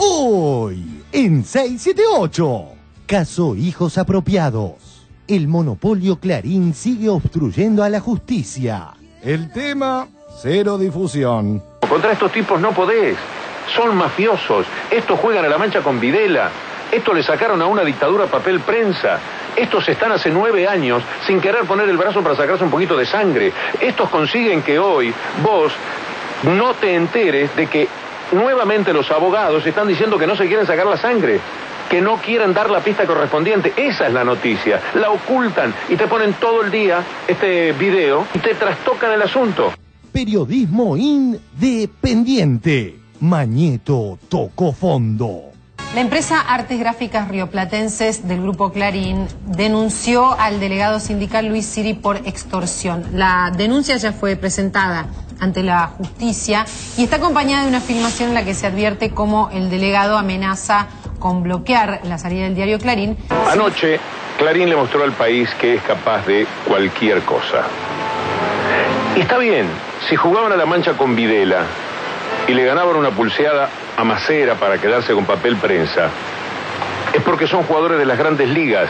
Hoy, en 678, caso Hijos Apropiados. El monopolio Clarín sigue obstruyendo a la justicia. El tema, cero difusión. Contra estos tipos no podés. Son mafiosos. Estos juegan a la mancha con Videla. Estos le sacaron a una dictadura papel prensa. Estos están hace 9 años sin querer poner el brazo para sacarse un poquito de sangre. Estos consiguen que hoy vos no te enteres de que nuevamente los abogados están diciendo que no se quieren sacar la sangre, que no quieren dar la pista correspondiente. Esa es la noticia. La ocultan y te ponen todo el día este video y te trastocan el asunto. Periodismo independiente. Mañeto tocó fondo. La empresa Artes Gráficas Rioplatenses del Grupo Clarín denunció al delegado sindical Luis Siri por extorsión. La denuncia ya fue presentada ante la justicia y está acompañada de una filmación en la que se advierte cómo el delegado amenaza con bloquear la salida del diario Clarín. Anoche, Clarín le mostró al país que es capaz de cualquier cosa. Y está bien, si jugaban a la mancha con Videla y le ganaban una pulseada a Macera para quedarse con papel prensa, es porque son jugadores de las grandes ligas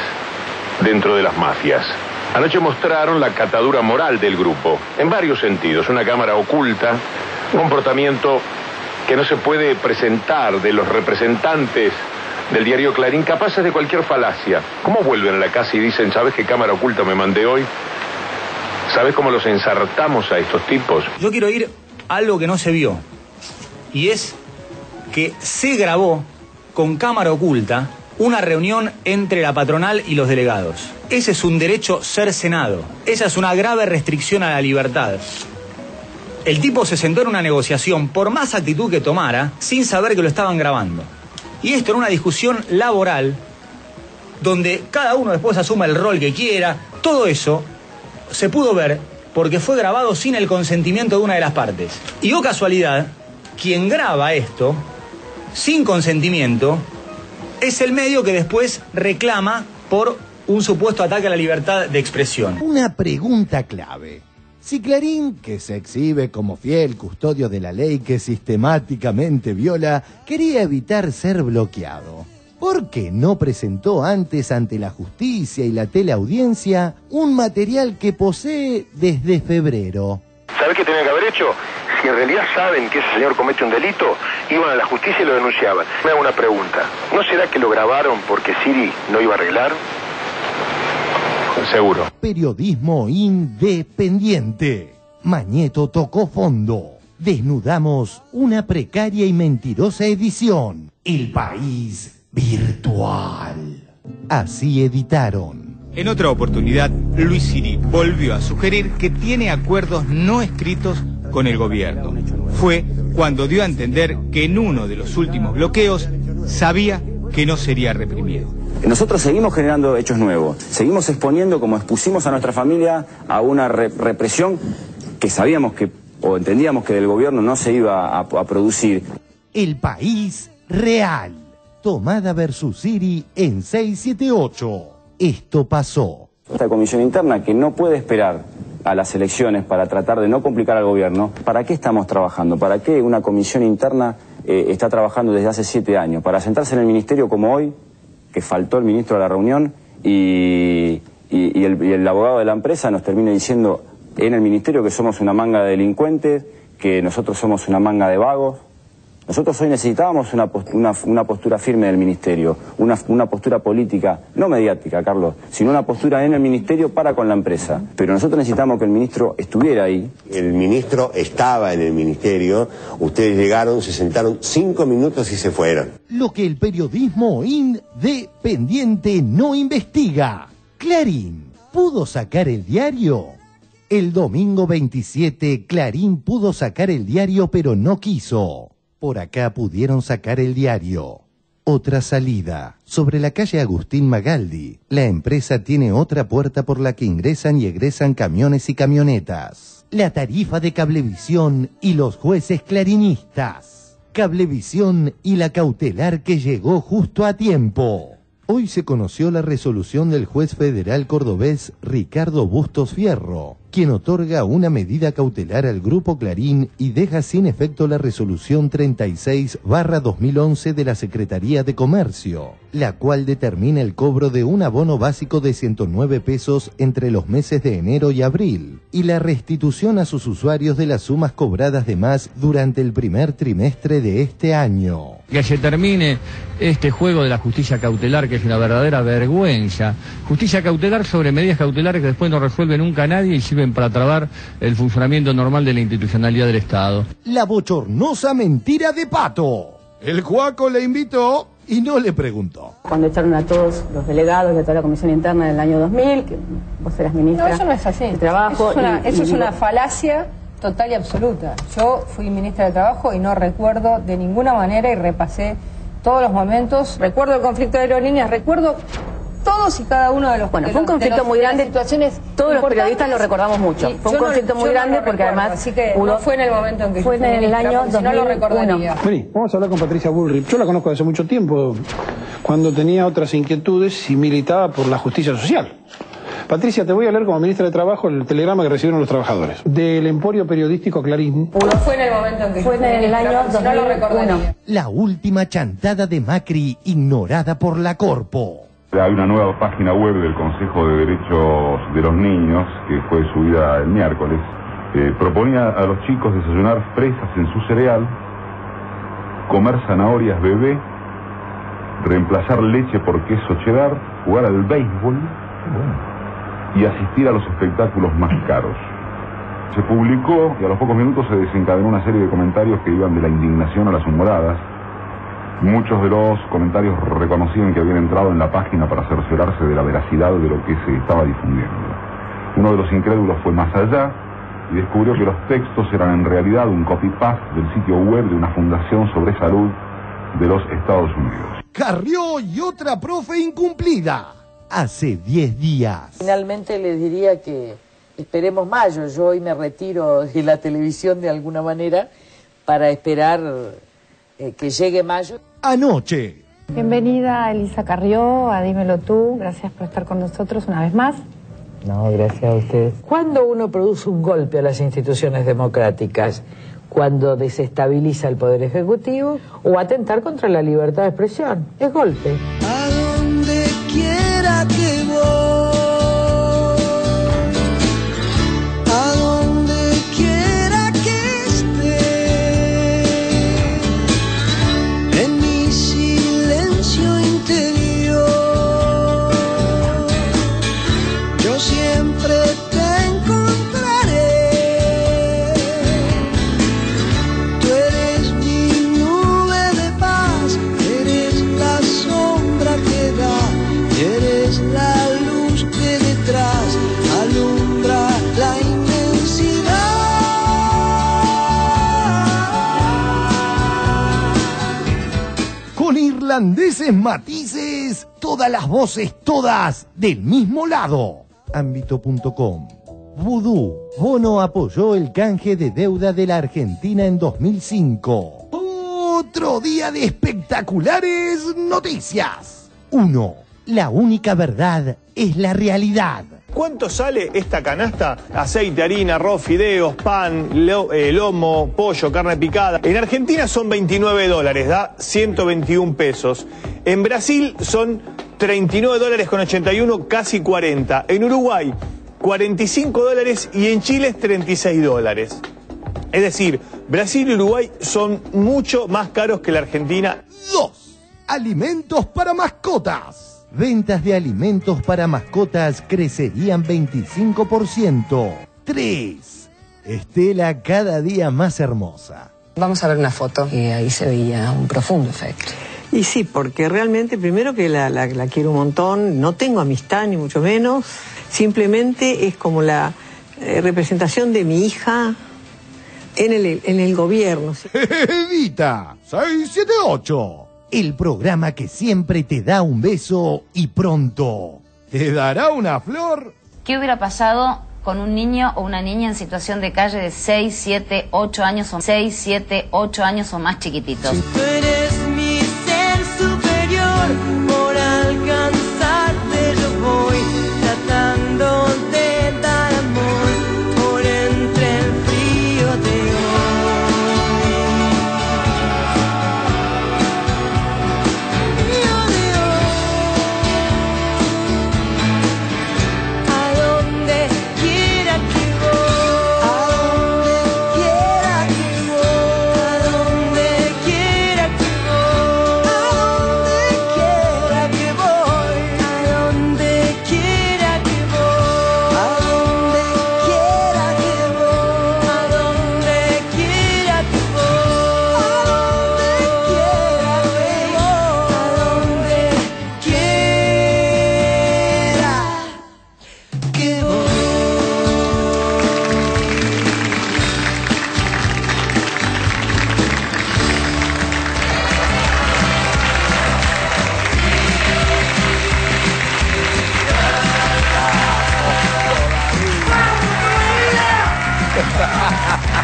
dentro de las mafias. Anoche mostraron la catadura moral del grupo, en varios sentidos. Una cámara oculta, un comportamiento que no se puede presentar de los representantes del diario Clarín, capaces de cualquier falacia. ¿Cómo vuelven a la casa y dicen, ¿sabes qué cámara oculta me mandé hoy? ¿Sabes cómo los ensartamos a estos tipos? Yo quiero ir a algo que no se vio, y es que se grabó con cámara oculta una reunión entre la patronal y los delegados. Ese es un derecho cercenado. Esa es una grave restricción a la libertad. El tipo se sentó en una negociación, por más actitud que tomara, sin saber que lo estaban grabando. Y esto en una discusión laboral, donde cada uno después asuma el rol que quiera. Todo eso se pudo ver porque fue grabado sin el consentimiento de una de las partes. Y oh casualidad, quien graba esto sin consentimiento es el medio que después reclama por un supuesto ataque a la libertad de expresión. Una pregunta clave. Si Clarín, que se exhibe como fiel custodio de la ley que sistemáticamente viola, quería evitar ser bloqueado, ¿por qué no presentó antes ante la justicia y la teleaudiencia un material que posee desde febrero? ¿Sabés qué tenía que haber hecho? Si en realidad saben que ese señor comete un delito, iban a la justicia y lo denunciaban. Me hago una pregunta. ¿No será que lo grabaron porque Siri no iba a arreglar? Seguro. Periodismo independiente. Mañeto tocó fondo. Desnudamos una precaria y mentirosa edición. El país virtual. Así editaron. En otra oportunidad, Luis Siri volvió a sugerir que tiene acuerdos no escritos con el gobierno. Fue cuando dio a entender que en uno de los últimos bloqueos sabía que no sería reprimido. Nosotros seguimos generando hechos nuevos, seguimos exponiendo, como expusimos a nuestra familia, a una represión que sabíamos que, o entendíamos que del gobierno no se iba a producir. El país real. Tomada versus Siri en 678. Esto pasó. Esta comisión interna que no puede esperar a las elecciones para tratar de no complicar al gobierno, ¿para qué estamos trabajando? ¿Para qué una comisión interna está trabajando desde hace 7 años? Para sentarse en el ministerio como hoy, que faltó el ministro a la reunión y el abogado de la empresa nos termina diciendo en el ministerio que somos una manga de delincuentes, que nosotros somos una manga de vagos. Nosotros hoy necesitábamos una postura firme del ministerio, una postura política, no mediática, Carlos, sino una postura en el ministerio para con la empresa. Pero nosotros necesitamos que el ministro estuviera ahí. El ministro estaba en el ministerio, ustedes llegaron, se sentaron 5 minutos y se fueron. Lo que el periodismo independiente no investiga. Clarín, ¿pudo sacar el diario? El domingo 27, Clarín pudo sacar el diario, pero no quiso. Por acá pudieron sacar el diario. Otra salida. Sobre la calle Agustín Magaldi, la empresa tiene otra puerta por la que ingresan y egresan camiones y camionetas. La tarifa de Cablevisión y los jueces clarinistas. Cablevisión y la cautelar que llegó justo a tiempo. Hoy se conoció la resolución del juez federal cordobés Ricardo Bustos Fierro, quien otorga una medida cautelar al Grupo Clarín y deja sin efecto la resolución 36/2011 de la Secretaría de Comercio, la cual determina el cobro de un abono básico de 109 pesos entre los meses de enero y abril, y la restitución a sus usuarios de las sumas cobradas de más durante el primer trimestre de este año. Que se termine este juego de la justicia cautelar, que es una verdadera vergüenza. Justicia cautelar sobre medidas cautelares que después no resuelve nunca nadie y sirven para trabar el funcionamiento normal de la institucionalidad del Estado. La bochornosa mentira de Pato. El Juaco le invitó y no le preguntó. Cuando echaron a todos los delegados de toda la comisión interna en el año 2000, que vos eras ministra. No, eso no es así. De Trabajo. Eso es una falacia total y absoluta. Yo fui ministra de Trabajo y no recuerdo de ninguna manera, y repasé todos los momentos. Recuerdo el conflicto de aerolíneas, recuerdo todos y cada uno de los... Bueno, fue un conflicto muy grande, todos los periodistas lo recordamos mucho. Fue un conflicto muy grande porque además... Así que no fue en el momento en que fue yo fui en el año 2001. Si no lo recordaría. Vení, vamos a hablar con Patricia Bullrich. Yo la conozco hace mucho tiempo, cuando tenía otras inquietudes y militaba por la justicia social. Patricia, te voy a leer como ministra de Trabajo el telegrama que recibieron los trabajadores. Del emporio periodístico Clarín. No fue en el momento en que fue en el año 2001. Si no lo recordaría. La última chantada de Macri ignorada por la Corpo. Hay una nueva página web del Consejo de Derechos de los Niños, que fue subida el miércoles. Proponía a los chicos desayunar fresas en su cereal, comer zanahorias bebé, reemplazar leche por queso cheddar, jugar al béisbol y asistir a los espectáculos más caros. Se publicó y a los pocos minutos se desencadenó una serie de comentarios que iban de la indignación a las humoradas. Muchos de los comentarios reconocían que habían entrado en la página para cerciorarse de la veracidad de lo que se estaba difundiendo. Uno de los incrédulos fue más allá y descubrió que los textos eran en realidad un copy-paste del sitio web de una fundación sobre salud de los Estados Unidos. Carrió y otra profe incumplida. Hace 10 días. Finalmente les diría que esperemos mayo. Yo hoy me retiro de la televisión de alguna manera para esperar que llegue mayo. Anoche. Bienvenida Elisa Carrió, a Dímelo Tú. Gracias por estar con nosotros una vez más. No, gracias a ustedes. ¿Cuándo uno produce un golpe a las instituciones democráticas? Cuando desestabiliza el Poder Ejecutivo o atentar contra la libertad de expresión. Es golpe. A donde quiera que voy, a donde quiera que esté, en mi silencio interior, yo siempre te encontraré. Tú eres mi nube de paz, eres la sombra que da, eres la luz que detrás alumbra la inmensidad. Con irlandeses matices, todas las voces, todas del mismo lado. Ámbito.com. Vudú. Bono apoyó el canje de deuda de la Argentina en 2005. Otro día de espectaculares noticias. 1. La única verdad es la realidad. ¿Cuánto sale esta canasta? Aceite, harina, arroz, fideos, pan, lomo, pollo, carne picada. En Argentina son $29, da 121 pesos. En Brasil son $39,81, casi 40. En Uruguay, $45 y en Chile $36. Es decir, Brasil y Uruguay son mucho más caros que la Argentina. 2. Alimentos para mascotas. Ventas de alimentos para mascotas crecerían 25%. 3. Estela cada día más hermosa. Vamos a ver una foto y ahí se veía un profundo efecto. Y sí, porque realmente, primero que la quiero un montón, no tengo amistad ni mucho menos, simplemente es como la representación de mi hija en el gobierno. Evita 678. El programa que siempre te da un beso y pronto te dará una flor. ¿Qué hubiera pasado con un niño o una niña en situación de calle de 6, 7, 8 años o 6, 7, 8 años o más chiquititos? Tú eres mi ser superior, por alcanzarte yo voy tratando de dar amor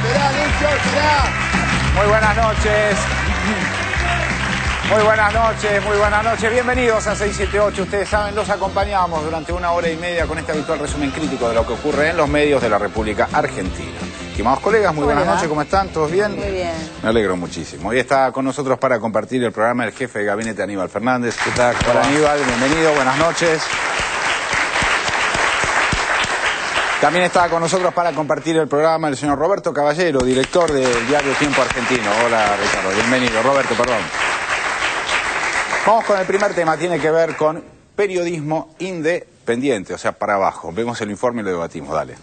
Esperá, Lucho, esperá. Muy buenas noches. Muy buenas noches, muy buenas noches. Bienvenidos a 678. Ustedes saben, los acompañamos durante 1 hora y media con este habitual resumen crítico de lo que ocurre en los medios de la República Argentina. Estimados colegas, muy buenas noches. ¿Cómo están? ¿Todos bien? Muy bien. Me alegro muchísimo. Hoy está con nosotros para compartir el programa el jefe de gabinete Aníbal Fernández. ¿Qué tal? Hola Aníbal, bienvenido, buenas noches. También está con nosotros para compartir el programa el señor Roberto Caballero, director del diario Tiempo Argentino. Hola Ricardo, bienvenido. Roberto, perdón. Vamos con el primer tema, tiene que ver con periodismo independiente, o sea, para abajo. Vemos el informe y lo debatimos, dale.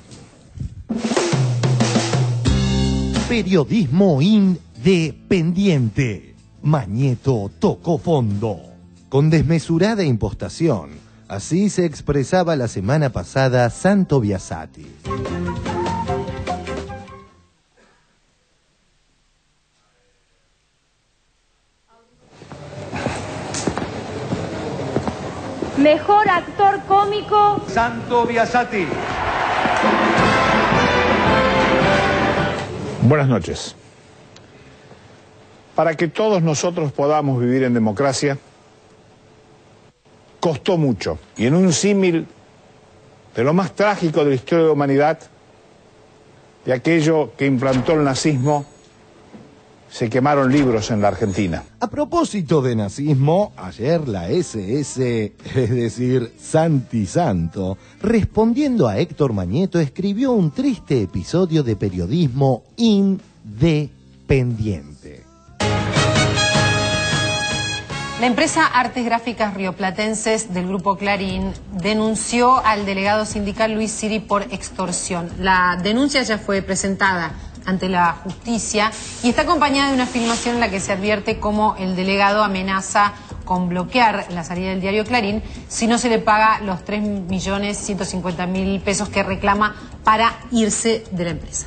Periodismo independiente. Mañeto tocó fondo. Con desmesurada impostación. Así se expresaba la semana pasada Santo Biasati. Mejor actor cómico, Santo Biasati. Buenas noches. Para que todos nosotros podamos vivir en democracia, costó mucho. Y en un símil de lo más trágico de la historia de la humanidad, de aquello que implantó el nazismo, se quemaron libros en la Argentina. A propósito de nazismo, ayer la SS, es decir, Santi Santo, respondiendo a Héctor Mañeto, escribió un triste episodio de periodismo independiente. La empresa Artes Gráficas Rioplatenses del Grupo Clarín denunció al delegado sindical Luis Siri por extorsión. La denuncia ya fue presentada ante la justicia y está acompañada de una filmación en la que se advierte cómo el delegado amenaza con bloquear la salida del diario Clarín si no se le paga los 3.150.000 pesos que reclama para irse de la empresa.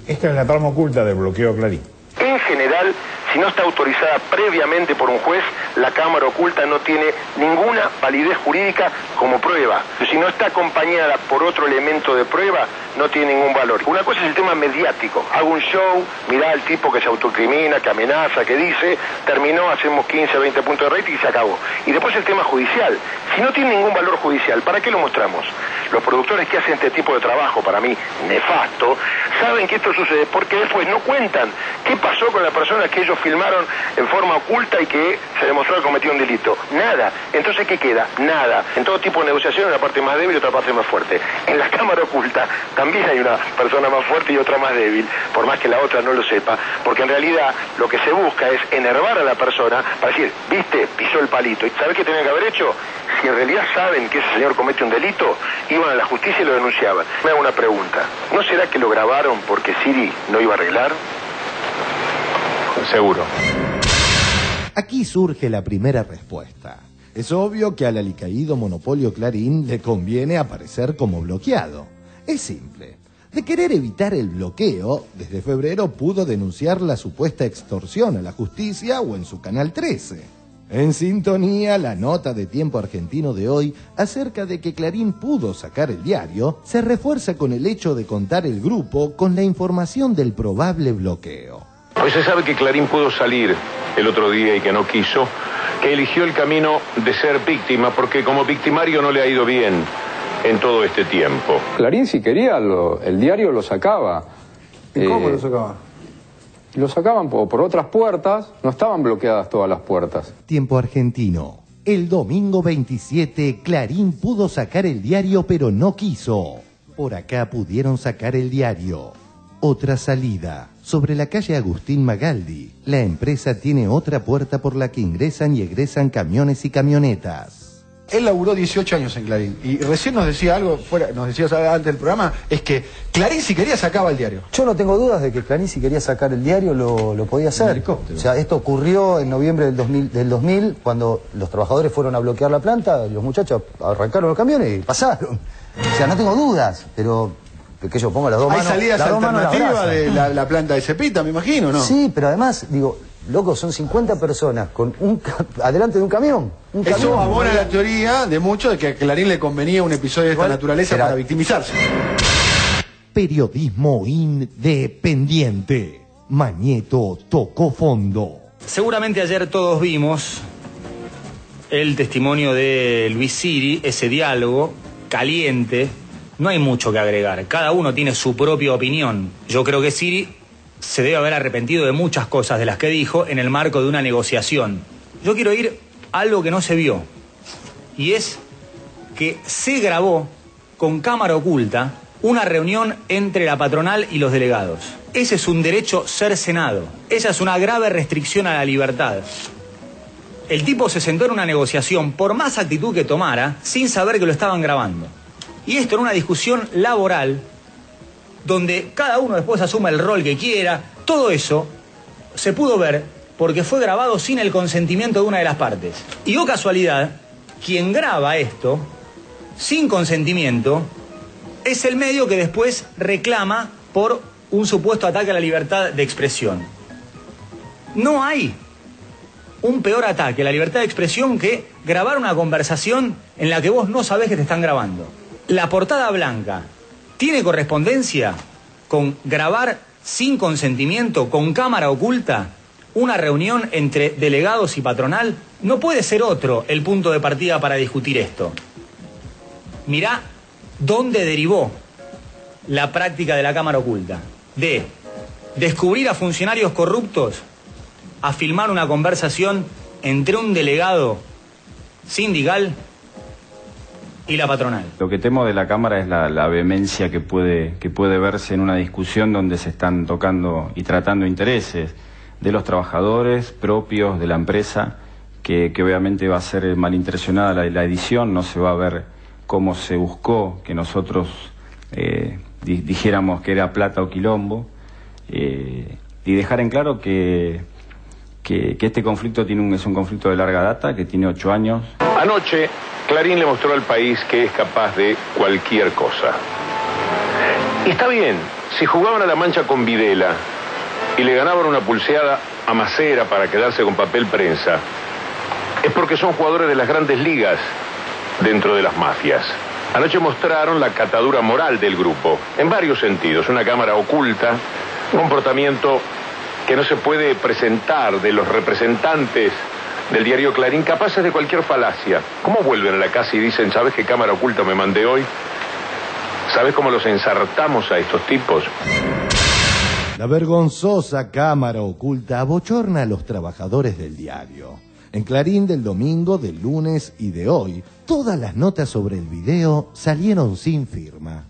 Esta es la trama oculta del bloqueo Clarín. En general, si no está autorizada previamente por un juez, la cámara oculta no tiene ninguna validez jurídica como prueba. Si no está acompañada por otro elemento de prueba, no tiene ningún valor. Una cosa es el tema mediático. Hago un show, mirá al tipo que se autocrimina, que amenaza, que dice, terminó, hacemos 15, 20 puntos de rating y se acabó. Y después el tema judicial. Si no tiene ningún valor judicial, ¿para qué lo mostramos? Los productores que hacen este tipo de trabajo, para mí nefasto, saben que esto sucede porque después no cuentan qué pasó con la persona que ellos filmaron en forma oculta y que se demostró que cometió un delito. Nada. Entonces, ¿qué queda? Nada. En todo tipo de negociación, una parte más débil y otra parte más fuerte. En la cámara oculta también hay una persona más fuerte y otra más débil, por más que la otra no lo sepa, porque en realidad lo que se busca es enervar a la persona para decir, viste, pisó el palito. ¿Y sabés qué tenían que haber hecho? Si en realidad saben que ese señor comete un delito, iban a la justicia y lo denunciaban. Me hago una pregunta. ¿No será que lo grabaron porque Siri no iba a arreglar? Seguro. Aquí surge la primera respuesta. Es obvio que al alicaído monopolio Clarín le conviene aparecer como bloqueado. Es simple. De querer evitar el bloqueo, desde febrero pudo denunciar la supuesta extorsión a la justicia o en su canal 13. En sintonía, la nota de Tiempo Argentino de hoy acerca de que Clarín pudo sacar el diario se refuerza con el hecho de contar el grupo con la información del probable bloqueo. Hoy se sabe que Clarín pudo salir el otro día y que no quiso, que eligió el camino de ser víctima porque como victimario no le ha ido bien en todo este tiempo. Clarín, si quería, el diario lo sacaba. ¿Y cómo lo sacaba? Lo sacaban por otras puertas, no estaban bloqueadas todas las puertas. Tiempo Argentino. El domingo 27, Clarín pudo sacar el diario, pero no quiso. Por acá pudieron sacar el diario. Otra salida. Sobre la calle Agustín Magaldi, la empresa tiene otra puerta por la que ingresan y egresan camiones y camionetas. Él laburó 18 años en Clarín y recién nos decía algo, nos decías antes del programa, es que Clarín si quería sacaba el diario. Yo no tengo dudas de que Clarín si quería sacar el diario lo podía hacer. O sea, esto ocurrió en noviembre del 2000, cuando los trabajadores fueron a bloquear la planta, los muchachos arrancaron los camiones y pasaron. O sea, no tengo dudas, pero que yo pongo las dos manos. Hay salidas alternativas de la planta de Cepita, me imagino, ¿no? Sí, pero además, digo, loco, son 50 personas con adelante de un camión. Eso abona la teoría de muchos de que a Clarín le convenía un episodio de esta naturaleza para victimizarse. Periodismo independiente. Mañeto tocó fondo. Seguramente ayer todos vimos el testimonio de Luis Siri, ese diálogo caliente. No hay mucho que agregar, cada uno tiene su propia opinión. Yo creo que Siri se debe haber arrepentido de muchas cosas de las que dijo en el marco de una negociación. Yo quiero ir a algo que no se vio, y es que se grabó con cámara oculta una reunión entre la patronal y los delegados. Ese es un derecho cercenado. Esa es una grave restricción a la libertad. El tipo se sentó en una negociación, por más actitud que tomara, sin saber que lo estaban grabando. Y esto en una discusión laboral, donde cada uno después asume el rol que quiera. Todo eso se pudo ver porque fue grabado sin el consentimiento de una de las partes. Y oh casualidad, quien graba esto, sin consentimiento, es el medio que después reclama por un supuesto ataque a la libertad de expresión. No hay un peor ataque a la libertad de expresión que grabar una conversación en la que vos no sabés que te están grabando. La portada blanca tiene correspondencia con grabar sin consentimiento, con cámara oculta, una reunión entre delegados y patronal. No puede ser otro el punto de partida para discutir esto. Mirá dónde derivó la práctica de la cámara oculta. De descubrir a funcionarios corruptos a filmar una conversación entre un delegado sindical y la patronal. Lo que temo de la Cámara es la vehemencia que puede verse en una discusión donde se están tocando y tratando intereses de los trabajadores propios de la empresa, que obviamente va a ser malintencionada la edición, no se va a ver cómo se buscó que nosotros dijéramos que era plata o quilombo, y dejar en claro que este conflicto es un conflicto de larga data, que tiene 8 años. Anoche, Clarín le mostró al país que es capaz de cualquier cosa. Y está bien, si jugaban a la mancha con Videla y le ganaban una pulseada a Macera para quedarse con papel prensa, es porque son jugadores de las grandes ligas dentro de las mafias. Anoche mostraron la catadura moral del grupo, en varios sentidos. Una cámara oculta, un comportamiento que no se puede presentar de los representantes del diario Clarín, capaces de cualquier falacia. ¿Cómo vuelven a la casa y dicen, ¿sabes qué cámara oculta me mandé hoy? ¿Sabes cómo los ensartamos a estos tipos? La vergonzosa cámara oculta abochorna a los trabajadores del diario. En Clarín del domingo, del lunes y de hoy, todas las notas sobre el video salieron sin firma.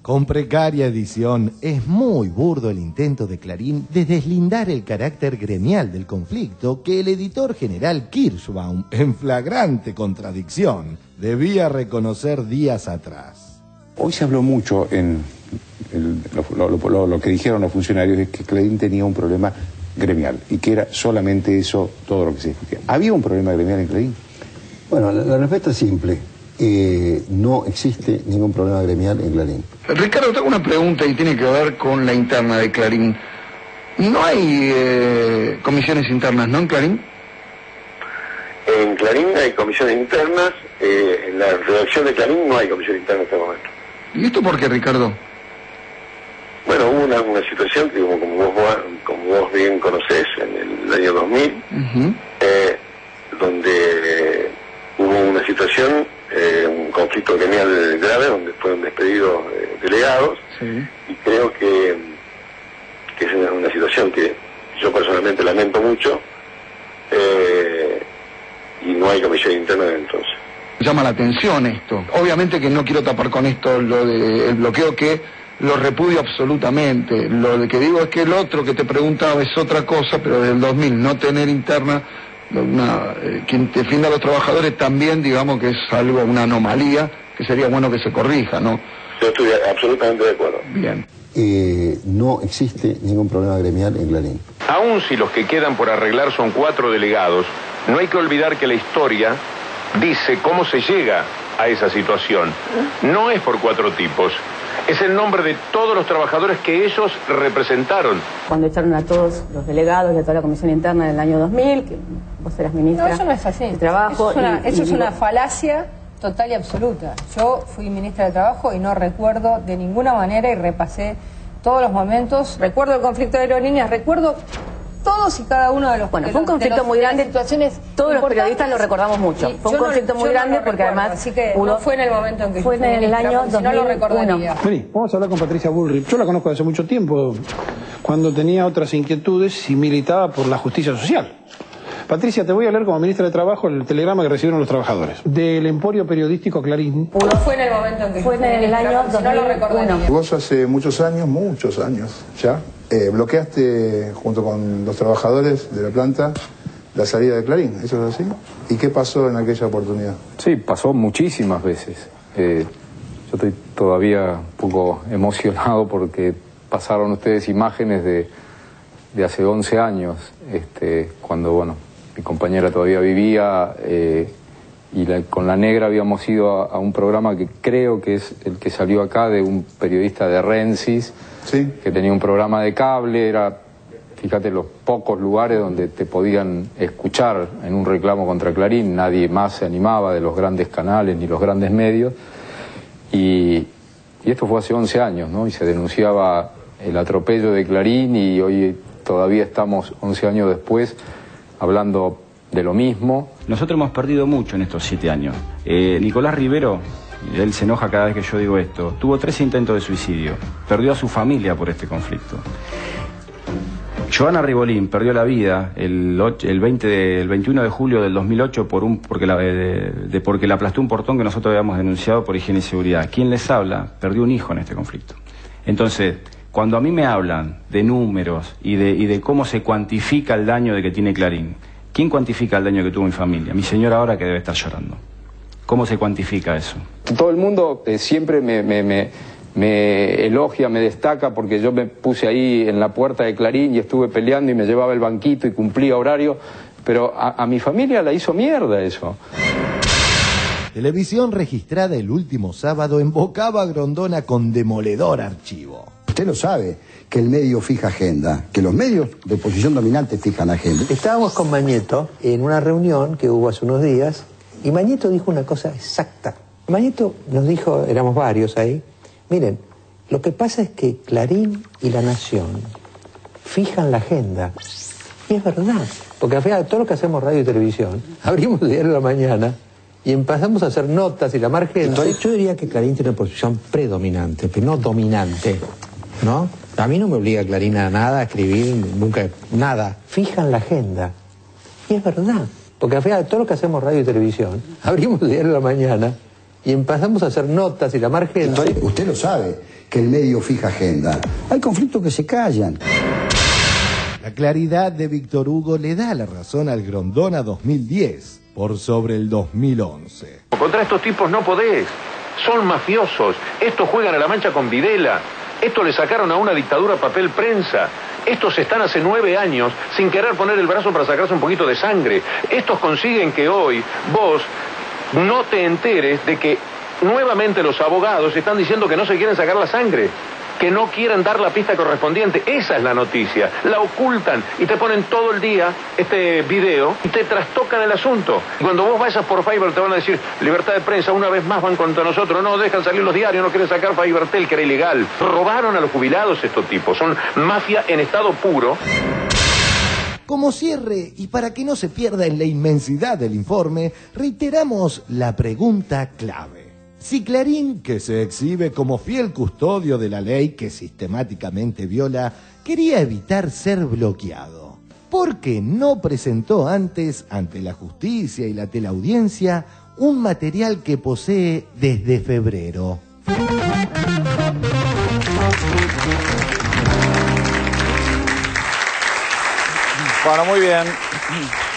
Con precaria edición, es muy burdo el intento de Clarín de deslindar el carácter gremial del conflicto que el editor general Kirschbaum, en flagrante contradicción, debía reconocer días atrás. Hoy se habló mucho lo que dijeron los funcionarios es que Clarín tenía un problema gremial y que era solamente eso todo lo que se discutía. ¿Había un problema gremial en Clarín? Bueno, la respuesta es simple. No existe ningún problema gremial en Clarín. Ricardo, tengo una pregunta y tiene que ver con la interna de Clarín. No hay comisiones internas, ¿no, en Clarín? En Clarín hay comisiones internas, en la redacción de Clarín no hay comisión interna en este momento. ¿Y esto por qué, Ricardo? Bueno, hubo una situación que, como vos bien conocés, en el año 2000, donde hubo una situación, un conflicto gremial grave, donde fueron despedidos delegados, y creo que es una situación que yo personalmente lamento mucho, y no hay comisión interna de entonces. Llama la atención esto. Obviamente que no quiero tapar con esto lo del bloqueo, que lo repudio absolutamente. Lo que digo es que el otro que te preguntaba es otra cosa, pero desde el 2000 no tener interna, quien defienda a los trabajadores también, digamos que es algo, una anomalía, que sería bueno que se corrija, ¿no? Yo estoy absolutamente de acuerdo. Bien. No existe ningún problema gremial en Clarín. Aun si los que quedan por arreglar son 4 delegados, no hay que olvidar que la historia dice cómo se llega a esa situación. No es por 4 tipos, es el nombre de todos los trabajadores que ellos representaron. Cuando echaron a todos los delegados de toda la comisión interna en el año 2000, que vos eras ministra. No, eso no es así. De trabajo. Eso es una falacia total y absoluta. Yo fui ministra de Trabajo y no recuerdo de ninguna manera, y repasé todos los momentos, recuerdo el conflicto de aerolíneas, recuerdo todos y cada uno de los... Bueno, fue un conflicto muy grande, situaciones todos los periodistas lo recordamos mucho. Fue un conflicto muy grande porque además... Así que no fue en el momento en que fue yo fui en el ministra, año porque si no lo 2001. recordaría. Vení, vamos a hablar con Patricia Bullrich. Yo la conozco desde hace mucho tiempo, cuando tenía otras inquietudes y militaba por la justicia social. Patricia, te voy a leer como ministra de Trabajo el telegrama que recibieron los trabajadores. Del Emporio Periodístico Clarín. No fue en el momento en que fue yo fui en el ministra, año porque si no lo 2001. recordaría. Vos hace muchos años ya, bloqueaste junto con los trabajadores de la planta la salida de Clarín, ¿eso es así? ¿Y qué pasó en aquella oportunidad? Sí, pasó muchísimas veces. Yo estoy todavía un poco emocionado porque pasaron ustedes imágenes de hace 11 años, cuando, bueno, mi compañera todavía vivía y con la negra habíamos ido a un programa que creo que es el que salió acá, de un periodista de Rensis, ¿sí?, que tenía un programa de cable. Era, fíjate, los pocos lugares donde te podían escuchar en un reclamo contra Clarín. Nadie más se animaba de los grandes canales ni los grandes medios. Y esto fue hace 11 años, ¿no? Y se denunciaba el atropello de Clarín, y hoy todavía estamos 11 años después hablando de lo mismo. Nosotros hemos perdido mucho en estos 7 años. Nicolás Rivero, él se enoja cada vez que yo digo esto, tuvo 3 intentos de suicidio, perdió a su familia por este conflicto. Joana Ribolín perdió la vida el 21 de julio del 2008 porque le aplastó un portón que nosotros habíamos denunciado por higiene y seguridad. Quien les habla perdió un hijo en este conflicto. Entonces, cuando a mí me hablan de números y de cómo se cuantifica el daño de que tiene Clarín, ¿quién cuantifica el daño que tuvo mi familia? Mi señora ahora, que debe estar llorando. ¿Cómo se cuantifica eso? Todo el mundo siempre me elogia, me destaca, porque yo me puse ahí en la puerta de Clarín y estuve peleando y me llevaba el banquito y cumplía horario, pero a mi familia la hizo mierda eso. Televisión registrada el último sábado embocaba a Grondona con demoledor archivo. Usted lo sabe, que el medio fija agenda, que los medios de posición dominante fijan agenda. Estábamos con Mañeto en una reunión que hubo hace unos días y Mañeto dijo una cosa exacta. Mañeto nos dijo, éramos varios ahí, miren, lo que pasa es que Clarín y La Nación fijan la agenda. Y es verdad, porque al final todo lo que hacemos radio y televisión, abrimos el diario de la mañana y empezamos a hacer notas y la margen. Entonces, yo diría que Clarín tiene una posición predominante, pero no dominante, ¿no? A mí no me obliga Clarín a nada, a escribir, nunca, nada. Fijan la agenda. Y es verdad, porque al final todo lo que hacemos radio y televisión, abrimos el diario de la mañana y empezamos a hacer notas y la margen. Entonces, usted lo sabe, que el medio fija agenda. Hay conflictos que se callan. La claridad de Víctor Hugo le da la razón al Grondona 2010 por sobre el 2011. Contra estos tipos no podés. Son mafiosos. Estos juegan a la mancha con Videla. Estos le sacaron a una dictadura papel prensa. Estos están hace 9 años sin querer poner el brazo para sacarse un poquito de sangre. Estos consiguen que hoy vos no te enteres de que nuevamente los abogados están diciendo que no se quieren sacar la sangre, que no quieren dar la pista correspondiente. Esa es la noticia. La ocultan y te ponen todo el día este video y te trastocan el asunto. Y cuando vos vayas por Fiverr te van a decir, libertad de prensa, una vez más van contra nosotros. No dejan salir los diarios, no quieren sacar Fivertel, que era ilegal. Robaron a los jubilados estos tipos. Son mafia en estado puro. Como cierre, y para que no se pierda en la inmensidad del informe, reiteramos la pregunta clave. Si Clarín, que se exhibe como fiel custodio de la ley que sistemáticamente viola, quería evitar ser bloqueado, ¿por qué no presentó antes, ante la justicia y la teleaudiencia, un material que posee desde febrero? Bueno, muy bien.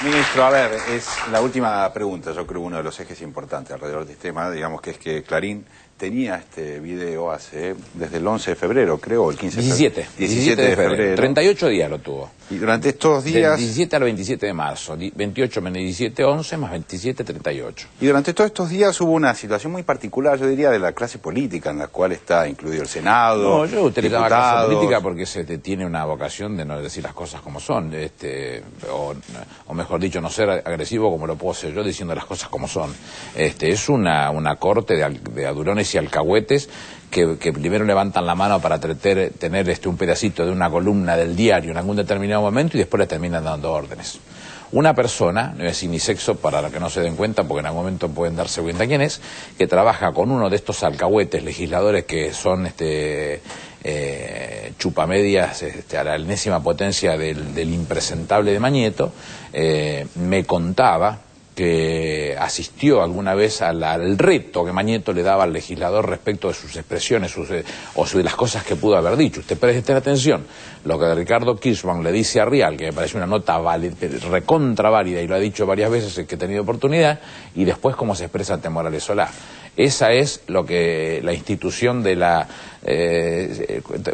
Ministro, a ver, es la última pregunta, yo creo uno de los ejes importantes alrededor de este tema, digamos que es que Clarín tenía este video desde el 11 de febrero, creo, el 15 de 17 de febrero. 38 días lo tuvo. Y durante estos días... Del 17 al 27 de marzo. 28 menos 17, 11, más 27, 38. Y durante todos estos días hubo una situación muy particular, yo diría, de la clase política, en la cual está incluido el Senado, No, yo utilizaba la clase diputados. política porque tiene una vocación de no decir las cosas como son, o mejor dicho, no ser agresivo como lo puedo ser yo diciendo las cosas como son. Es una corte de adurones y alcahuetes que primero levantan la mano para tener un pedacito de una columna del diario en algún determinado momento y después le terminan dando órdenes. Una persona, no voy a decir ni sexo para que no se den cuenta, porque en algún momento pueden darse cuenta quién es, que trabaja con uno de estos alcahuetes legisladores que son chupamedias a la enésima potencia del impresentable de Mañeto, me contaba que asistió alguna vez al reto que Mañeto le daba al legislador respecto de sus expresiones o de las cosas que pudo haber dicho. Usted preste atención, lo que Ricardo Kirchmann le dice a Rial, que me parece una nota recontra válida y lo ha dicho varias veces que he tenido oportunidad, y después cómo se expresa ante Morales Solá. Esa es lo que la institución de la...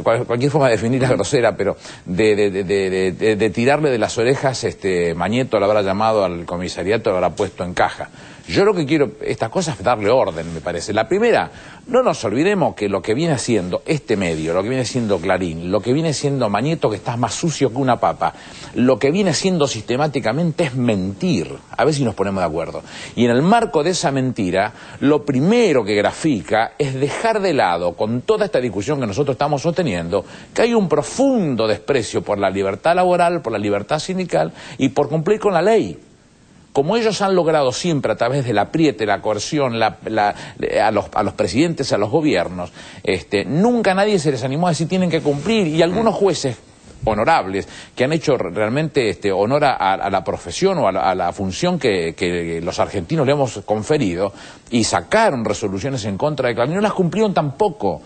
cualquier forma de definirla grosera, pero de tirarle de las orejas, Mañeto lo habrá llamado al comisariato, lo habrá puesto en caja. Yo lo que quiero, estas cosas, es darle orden, me parece. La primera, no nos olvidemos que lo que viene haciendo este medio, lo que viene siendo Clarín, lo que viene siendo Mañeto, que está más sucio que una papa, lo que viene siendo sistemáticamente es mentir. A ver si nos ponemos de acuerdo. Y en el marco de esa mentira, lo primero que grafica es dejar de lado, con toda esta discusión que nosotros estamos sosteniendo, que hay un profundo desprecio por la libertad laboral, por la libertad sindical y por cumplir con la ley. Como ellos han logrado siempre a través del apriete, la coerción, a los presidentes, a los gobiernos, nunca nadie se les animó a decir tienen que cumplir, y algunos jueces honorables que han hecho realmente honor a la profesión o a la función que los argentinos le hemos conferido y sacaron resoluciones en contra de Clarín, no las cumplieron tampoco.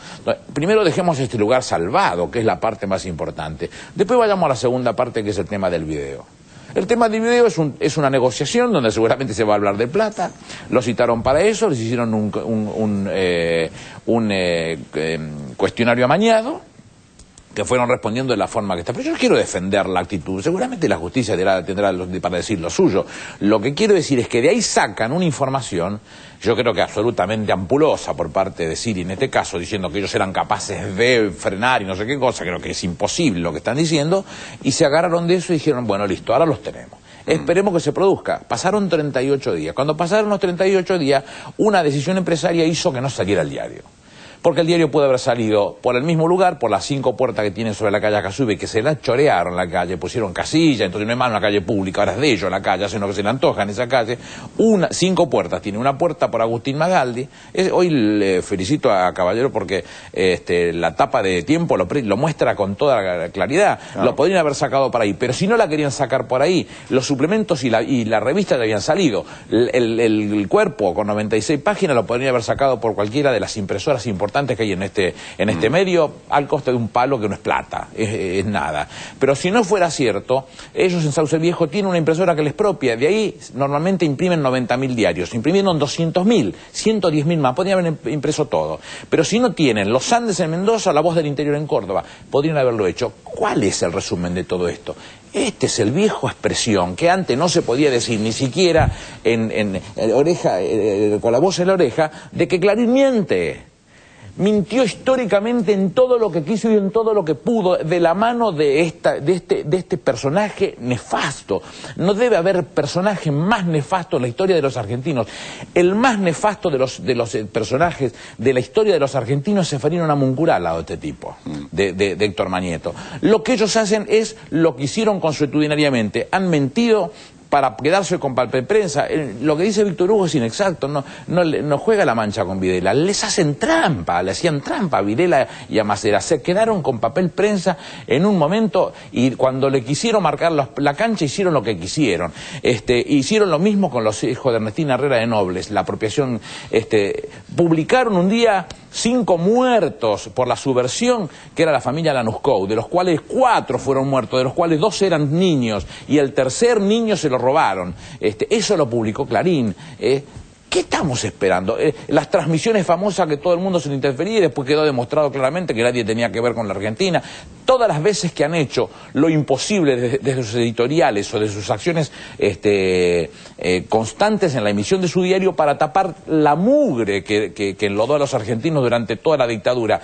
Primero dejemos este lugar salvado, que es la parte más importante. Después vayamos a la segunda parte, que es el tema del video. El tema del video es una negociación donde seguramente se va a hablar de plata. Lo citaron para eso, les hicieron un cuestionario amañado, que fueron respondiendo de la forma que está. Pero yo no quiero defender la actitud, seguramente la justicia tendrá para decir lo suyo. Lo que quiero decir es que de ahí sacan una información, yo creo que absolutamente ampulosa por parte de Siri en este caso, diciendo que ellos eran capaces de frenar y no sé qué cosa, creo que es imposible lo que están diciendo, y se agarraron de eso y dijeron, bueno, listo, ahora los tenemos. Esperemos que se produzca. Pasaron 38 días. Cuando pasaron los 38 días, una decisión empresaria hizo que no saliera el diario. Porque el diario puede haber salido por el mismo lugar, por las 5 puertas que tienen sobre la calle Acasube, que se la chorearon la calle, pusieron casilla, entonces no es más una calle pública, ahora es de ellos la calle, sino que se le antoja en esa calle. 5 puertas, tiene una puerta por Agustín Magaldi. Hoy le felicito a Caballero porque la tapa de Tiempo lo muestra con toda la claridad. Claro. Lo podrían haber sacado por ahí, pero si no la querían sacar por ahí, los suplementos y la revista ya habían salido. El cuerpo con 96 páginas lo podrían haber sacado por cualquiera de las impresoras importantes que hay en este medio, al coste de un palo que no es plata, es nada. Pero si no fuera cierto, ellos en Sauce Viejo tienen una impresora que les propia, de ahí normalmente imprimen 90.000 diarios, imprimieron 200.000, 110.000 más, podrían haber impreso todo. Pero si no tienen Los Andes en Mendoza, La Voz del Interior en Córdoba, podrían haberlo hecho. ¿Cuál es el resumen de todo esto? Este es el viejo expresión que antes no se podía decir ni siquiera en oreja, con la voz en la oreja, de que Clarín miente. Mintió históricamente en todo lo que quiso y en todo lo que pudo, de la mano de este personaje nefasto. No debe haber personaje más nefasto en la historia de los argentinos. El más nefasto de los personajes de la historia de los argentinos es Seferino Namuncurá, al lado de este tipo, de Héctor Mañeto. Lo que ellos hacen es lo que hicieron consuetudinariamente. Han mentido para quedarse con papel prensa. Lo que dice Víctor Hugo es inexacto, no juega la mancha con Videla, les hacen trampa, le hacían trampa a Videla y a Macera, se quedaron con papel prensa en un momento y cuando le quisieron marcar la cancha hicieron lo que quisieron. Hicieron lo mismo con los hijos de Ernestina Herrera de Nobles, la apropiación, publicaron un día 5 muertos por la subversión que era la familia Lanuscou, de los cuales 4 fueron muertos, de los cuales 2 eran niños y el tercer niño se lo robaron. Eso lo publicó Clarín. ¿Qué estamos esperando? Las transmisiones famosas que todo el mundo se le interfería y después quedó demostrado claramente que nadie tenía que ver con la Argentina. Todas las veces que han hecho lo imposible desde sus editoriales o de sus acciones constantes en la emisión de su diario para tapar la mugre que enlodó a los argentinos durante toda la dictadura.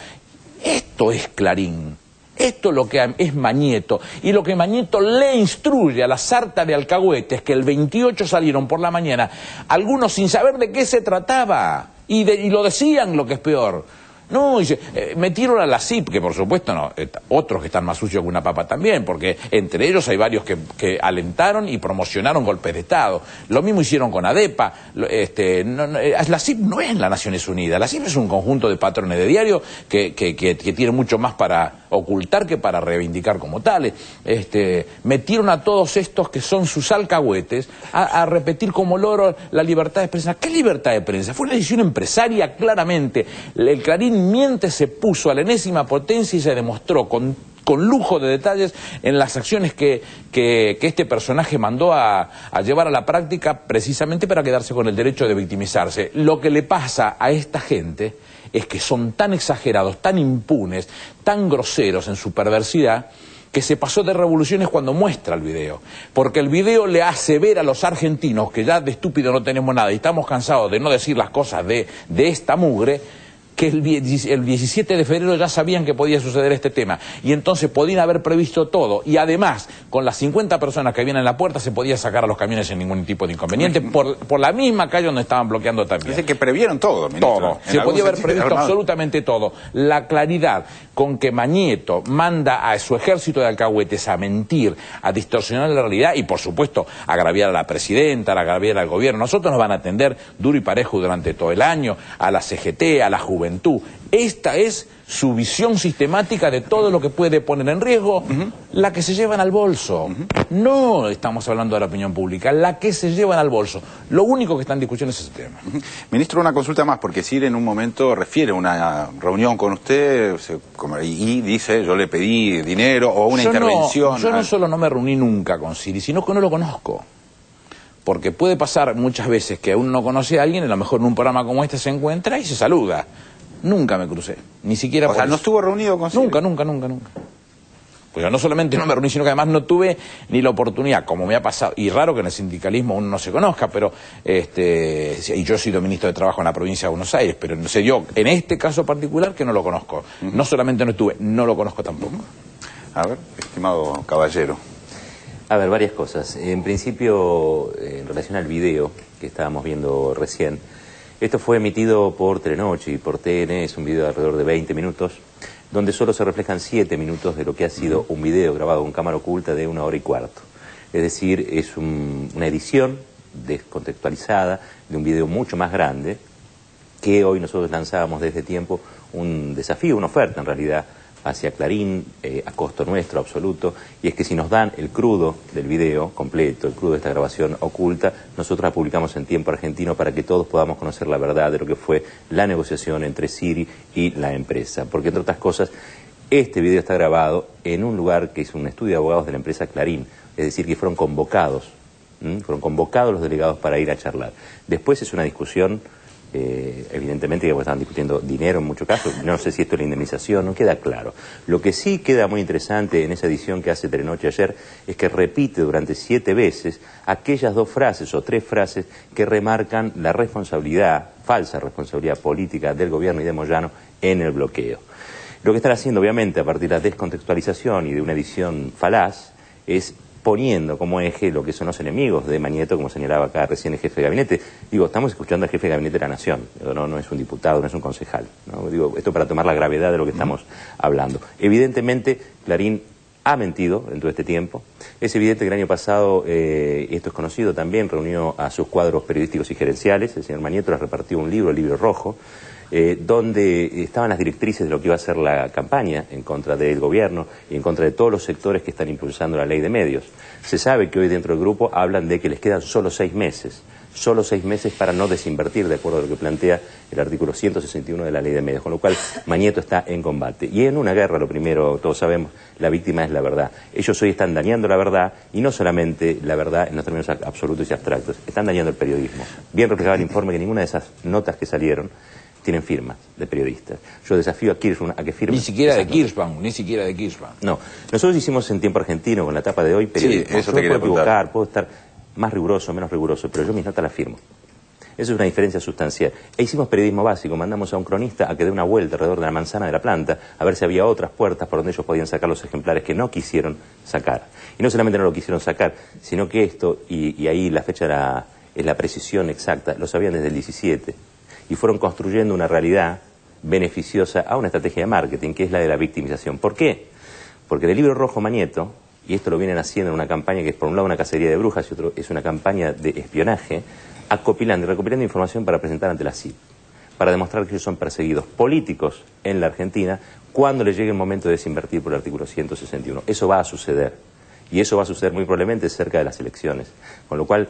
Esto es Clarín. Esto es lo que es Mañeto, y lo que Mañeto le instruye a la sarta de alcahuetes que el 28 salieron por la mañana, algunos sin saber de qué se trataba, y lo decían, lo que es peor. No, dice, metieron a la CIP, que por supuesto no, otros que están más sucios que una papa también, porque entre ellos hay varios que alentaron y promocionaron golpes de Estado. Lo mismo hicieron con ADEPA. La CIP no es la Naciones Unidas, la CIP es un conjunto de patrones de diario que tiene mucho más para ocultar que para reivindicar como tales. Metieron a todos estos que son sus alcahuetes a repetir como loro la libertad de prensa. ¿Qué libertad de prensa? Fue una decisión empresaria claramente. El Clarín miente se puso a la enésima potencia y se demostró con lujo de detalles en las acciones que este personaje mandó a llevar a la práctica precisamente para quedarse con el derecho de victimizarse. Lo que le pasa a esta gente es que son tan exagerados, tan impunes, tan groseros en su perversidad, que se pasó de revoluciones cuando muestra el video. Porque el video le hace ver a los argentinos, que ya de estúpido no tenemos nada y estamos cansados de no decir las cosas de esta mugre, que el 17 de febrero ya sabían que podía suceder este tema, y entonces podían haber previsto todo, y además, con las 50 personas que vienen en la puerta, se podía sacar a los camiones sin ningún tipo de inconveniente, por la misma calle donde estaban bloqueando también. Dice que previeron todo, ministro. Todo, se podía haber previsto absolutamente todo. La claridad con que Mañeto manda a su ejército de alcahuetes a mentir, a distorsionar la realidad, y por supuesto, a agraviar a la presidenta, a agraviar al gobierno. Nosotros nos van a atender duro y parejo durante todo el año, a la CGT, a la juventud. Esta es su visión sistemática de todo lo que puede poner en riesgo, la que se llevan al bolso. No estamos hablando de la opinión pública, la que se llevan al bolso. Lo único que está en discusión es ese tema. Ministro, una consulta más, porque Cid en un momento refiere una reunión con usted y dice, yo le pedí dinero o una intervención. Yo no solo no me reuní nunca con Cid, sino que no lo conozco. Porque puede pasar muchas veces que uno no conoce a alguien, a lo mejor en un programa como este se encuentra y se saluda. Nunca me crucé, ni siquiera... O sea, ¿no estuvo reunido con Cid? Nunca. Pues yo no solamente no me reuní, sino que además no tuve ni la oportunidad, como me ha pasado, y raro que en el sindicalismo uno no se conozca, pero y yo he sido ministro de Trabajo en la provincia de Buenos Aires, pero no sé yo, en este caso particular, que no lo conozco. No solamente no estuve, no lo conozco tampoco. A ver, estimado caballero. A ver, varias cosas. En principio, en relación al video que estábamos viendo recién, esto fue emitido por Telenoche y por TN, es un video de alrededor de 20 minutos, donde solo se reflejan 7 minutos de lo que ha sido un video grabado con cámara oculta de 1 hora y cuarto. Es decir, es una edición descontextualizada de un video mucho más grande, que hoy nosotros lanzábamos desde tiempo un desafío, una oferta en realidad, hacia Clarín, a costo nuestro absoluto, y es que si nos dan el crudo del video completo, el crudo de esta grabación oculta, nosotros la publicamos en Tiempo Argentino para que todos podamos conocer la verdad de lo que fue la negociación entre Siri y la empresa. Porque, entre otras cosas, este video está grabado en un lugar que es un estudio de abogados de la empresa Clarín, es decir, que fueron convocados los delegados para ir a charlar. Después es una discusión... evidentemente que estaban discutiendo dinero en muchos casos, no sé si esto es la indemnización, no queda claro. Lo que sí queda muy interesante en esa edición que hace Telenoche ayer es que repite durante 7 veces aquellas 2 frases o 3 frases que remarcan la responsabilidad, falsa responsabilidad política del gobierno y de Moyano en el bloqueo. Lo que están haciendo obviamente a partir de la descontextualización y de una edición falaz es poniendo como eje lo que son los enemigos de Mañeto, como señalaba acá recién el jefe de gabinete. Digo, estamos escuchando al jefe de gabinete de la Nación, no es un diputado, no es un concejal, ¿no? Digo, esto para tomar la gravedad de lo que estamos hablando. Evidentemente, Clarín ha mentido en todo este tiempo. Es evidente que el año pasado, esto es conocido también, reunió a sus cuadros periodísticos y gerenciales. El señor Mañeto les repartió un libro, el libro rojo, donde estaban las directrices de lo que iba a ser la campaña en contra del gobierno y en contra de todos los sectores que están impulsando la ley de medios. Se sabe que hoy dentro del grupo hablan de que les quedan solo 6 meses. solo 6 meses para no desinvertir, de acuerdo a lo que plantea el artículo 161 de la Ley de Medios, con lo cual Mañeto está en combate. Y en una guerra, lo primero, todos sabemos, la víctima es la verdad. Ellos hoy están dañando la verdad, y no solamente la verdad en los términos absolutos y abstractos, están dañando el periodismo. Bien reflejaba el informe que ninguna de esas notas que salieron tienen firmas de periodistas. Yo desafío a Kirschbaum a que firme. Ni siquiera de Kirschbaum, ni siquiera de Kirschbaum. No, nosotros hicimos en Tiempo Argentino, con la etapa de hoy, periodismo. Sí, eso yo te quería puedo equivocar, puedo estar más riguroso, menos riguroso, pero yo mis notas las firmo. Eso es una diferencia sustancial. E hicimos periodismo básico, mandamos a un cronista a que dé una vuelta alrededor de la manzana de la planta, a ver si había otras puertas por donde ellos podían sacar los ejemplares que no quisieron sacar. Y no solamente no lo quisieron sacar, sino que esto, y ahí la fecha es la precisión exacta, lo sabían desde el 17, y fueron construyendo una realidad beneficiosa a una estrategia de marketing, que es la de la victimización. ¿Por qué? Porque del libro rojo Mañeto, y esto lo vienen haciendo en una campaña que es por un lado una cacería de brujas y otro es una campaña de espionaje, acopilando y recopilando información para presentar ante la CIP, para demostrar que ellos son perseguidos políticos en la Argentina cuando les llegue el momento de desinvertir por el artículo 161. Eso va a suceder, y eso va a suceder muy probablemente cerca de las elecciones, con lo cual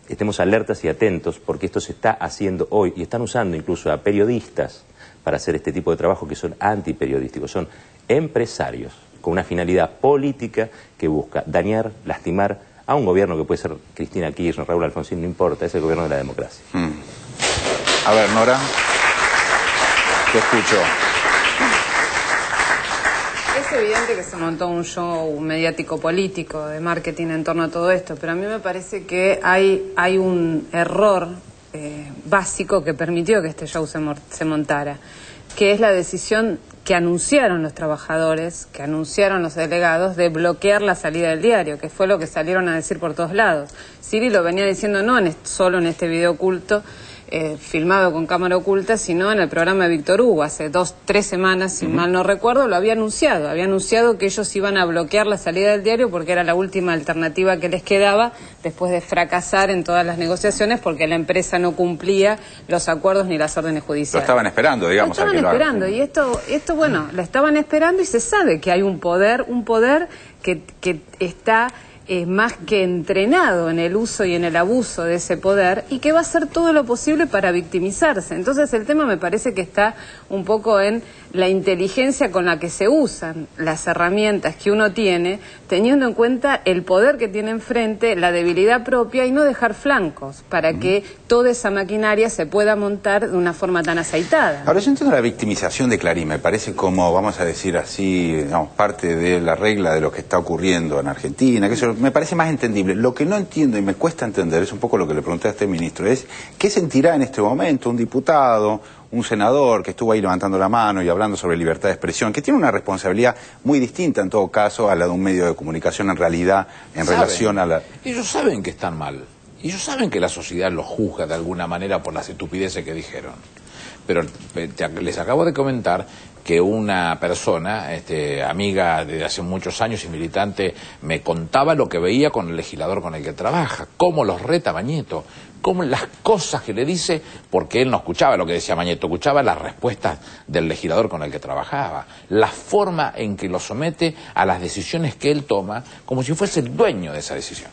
estemos alertas y atentos, porque esto se está haciendo hoy, y están usando incluso a periodistas para hacer este tipo de trabajo que son antiperiodísticos, son empresarios con una finalidad política que busca dañar, lastimar a un gobierno que puede ser Cristina Kirchner, Raúl Alfonsín, no importa, es el gobierno de la democracia. A ver, Nora, te escucho. Es evidente que se montó un show mediático político de marketing en torno a todo esto, pero a mí me parece que hay un error básico que permitió que este show se montara, que es la decisión que anunciaron los trabajadores, que anunciaron los delegados, de bloquear la salida del diario, que fue lo que salieron a decir por todos lados. Siri lo venía diciendo no solo en este video oculto, filmado con cámara oculta, sino en el programa de Víctor Hugo, hace 2-3 semanas, si mal no recuerdo, lo había anunciado que ellos iban a bloquear la salida del diario porque era la última alternativa que les quedaba después de fracasar en todas las negociaciones porque la empresa no cumplía los acuerdos ni las órdenes judiciales. Lo estaban esperando, digamos. Lo estaban esperando, y esto, bueno, lo estaban esperando, y se sabe que hay un poder que está más que entrenado en el uso y en el abuso de ese poder, y que va a hacer todo lo posible para victimizarse. Entonces el tema me parece que está un poco en la inteligencia con la que se usan las herramientas que uno tiene, teniendo en cuenta el poder que tiene enfrente, la debilidad propia, y no dejar flancos para que toda esa maquinaria se pueda montar de una forma tan aceitada. Ahora, yo entiendo la victimización de Clarín, me parece como, vamos a decir así, digamos, parte de la regla de lo que está ocurriendo en Argentina, que eso me parece más entendible. Lo que no entiendo y me cuesta entender, es un poco lo que le pregunté a este ministro, es ¿qué sentirá en este momento un diputado, un senador que estuvo ahí levantando la mano y hablando sobre libertad de expresión, que tiene una responsabilidad muy distinta en todo caso a la de un medio de comunicación en realidad, en relación a la... Ellos saben que están mal, ellos saben que la sociedad los juzga de alguna manera por las estupideces que dijeron, pero les acabo de comentar que una persona, amiga de hace muchos años y militante, me contaba lo que veía con el legislador con el que trabaja, cómo los reta Mañeto, cómo las cosas que le dice, porque él no escuchaba lo que decía Mañeto, escuchaba las respuestas del legislador con el que trabajaba, la forma en que lo somete a las decisiones que él toma, como si fuese el dueño de esa decisión.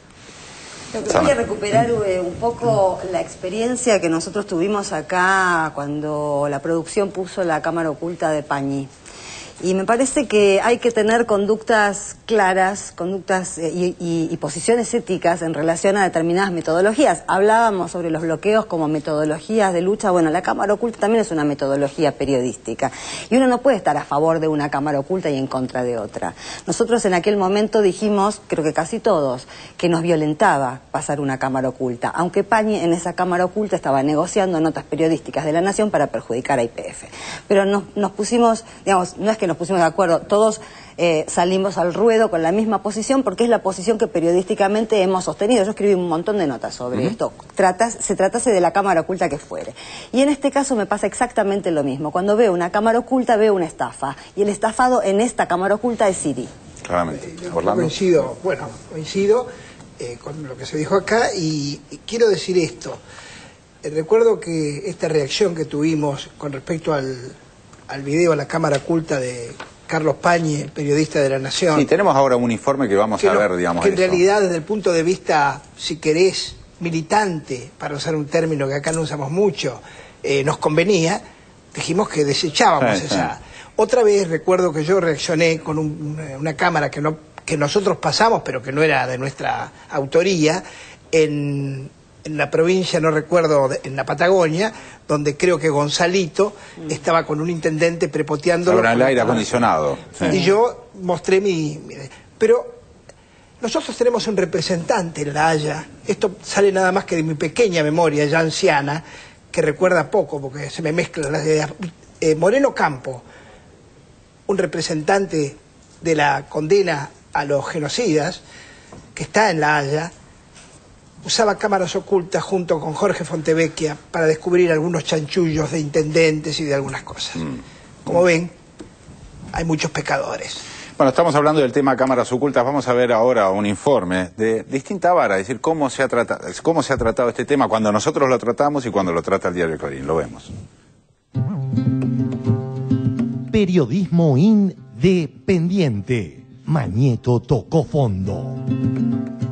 Voy a recuperar un poco la experiencia que nosotros tuvimos acá cuando la producción puso la cámara oculta de Pañi. Y me parece que hay que tener conductas claras, conductas y posiciones éticas en relación a determinadas metodologías. Hablábamos sobre los bloqueos como metodologías de lucha. Bueno, la cámara oculta también es una metodología periodística. Y uno no puede estar a favor de una cámara oculta y en contra de otra. Nosotros en aquel momento dijimos, creo que casi todos, que nos violentaba pasar una cámara oculta. Aunque Pañi en esa cámara oculta estaba negociando notas periodísticas de La Nación para perjudicar a YPF. Pero nos pusimos, digamos, no es que nos pusimos de acuerdo, todos salimos al ruedo con la misma posición porque es la posición que periodísticamente hemos sostenido. Yo escribí un montón de notas sobre esto, se tratase de la cámara oculta que fuere. Y en este caso me pasa exactamente lo mismo. Cuando veo una cámara oculta veo una estafa, y el estafado en esta cámara oculta es Siri. Claramente. Coincido con lo que se dijo acá, y quiero decir esto. Recuerdo que esta reacción que tuvimos con respecto al video, a la cámara oculta de Carlos Pañi, el periodista de La Nación. Sí, tenemos ahora un informe que vamos a ver, digamos. Que en realidad, desde el punto de vista, si querés, militante, para usar un término que acá no usamos mucho, nos convenía, dijimos que desechábamos esa. Otra vez recuerdo que yo reaccioné con una cámara que nosotros pasamos, pero que no era de nuestra autoría, en la provincia, no recuerdo, en la Patagonia, donde creo que Gonzalito estaba con un intendente prepoteándolo. Sobre el aire acondicionado. Sí. Y yo mostré Pero nosotros tenemos un representante en La Haya, esto sale nada más que de mi pequeña memoria, ya anciana, que recuerda poco, porque se me mezclan las ideas. Moreno Campo, un representante de la condena a los genocidas, que está en La Haya, usaba cámaras ocultas junto con Jorge Fontevecchia para descubrir algunos chanchullos de intendentes y de algunas cosas. Como ven, hay muchos pecadores. Bueno, estamos hablando del tema cámaras ocultas. Vamos a ver ahora un informe de distinta vara, es decir, cómo se ha tratado este tema cuando nosotros lo tratamos y cuando lo trata el diario Clarín. Lo vemos. Periodismo independiente. Mañeto tocó fondo.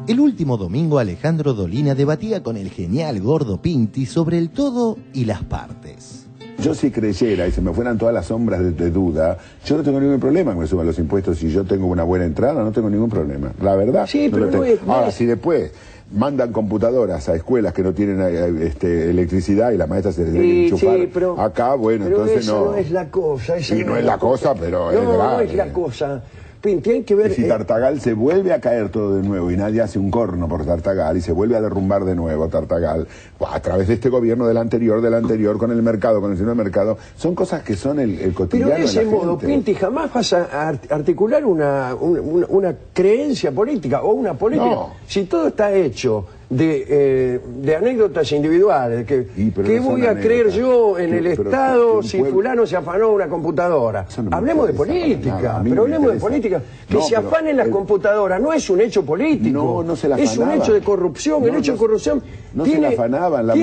El último domingo Alejandro Dolina debatía con el genial Gordo Pinti sobre el todo y las partes. Yo si creyera y se me fueran todas las sombras de duda, yo no tengo ningún problema en que me suban los impuestos. Si yo tengo una buena entrada, no tengo ningún problema. La verdad, sí, no pero lo tengo. no Ahora, si después mandan computadoras a escuelas que no tienen electricidad y las maestras se les tienen que enchufar acá, bueno, pero entonces eso no es la cosa. Y no es la cosa, pero es grave. No es la cosa. Tienen que ver... Y si Tartagal se vuelve a caer todo de nuevo y nadie hace un corno por Tartagal y se vuelve a derrumbar de nuevo Tartagal, a través de este gobierno del anterior, con el mercado, con el señor mercado, son cosas que son el cotidiano de la gente. Pero de ese modo, Pinti, jamás vas a articular una creencia política o una política. No. Si todo está hecho de anécdotas individuales, ¿qué voy a creer yo en el Estado si fulano se afanó una computadora? Hablemos de política, pero hablemos de política. Que se afanen las computadoras no es un hecho político, no se la es un hecho de corrupción. El hecho de corrupción tiene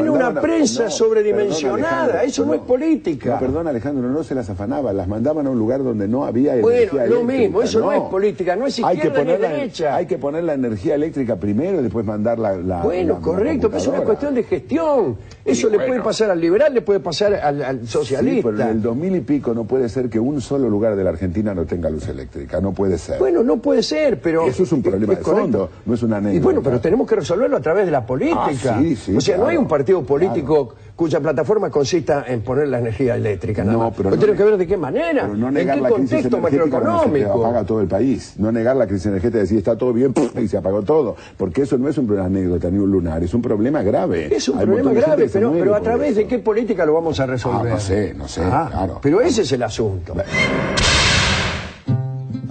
una prensa sobredimensionada, eso no es política. No, perdón, Alejandro, no se las afanaban, las mandaban a un lugar donde no había energía eléctrica. Bueno, lo mismo, eso no es política, no es izquierda ni derecha. Hay que poner la energía eléctrica primero y después mandar Bueno, correcto, pero es una cuestión de gestión. Eso le puede pasar al liberal, le puede pasar al socialista. Sí, pero en el 2000 y pico no puede ser que un solo lugar de la Argentina no tenga luz eléctrica, no puede ser. Bueno, no puede ser, pero... Eso es un problema de fondo, no es una anécdota. Y bueno, pero tenemos que resolverlo a través de la política. O sea, no hay un partido político cuya plataforma consista en poner la energía eléctrica, nada más. Pero tenemos que ver de qué manera, en qué contexto macroeconómico. Se apaga todo el país. No negar la crisis energética, decir está todo bien y se apagó todo. Porque eso no es una anécdota ni un lunar, es un problema grave. Es un problema grave, pero a través de qué política lo vamos a resolver. No sé, claro. Pero ese es el asunto.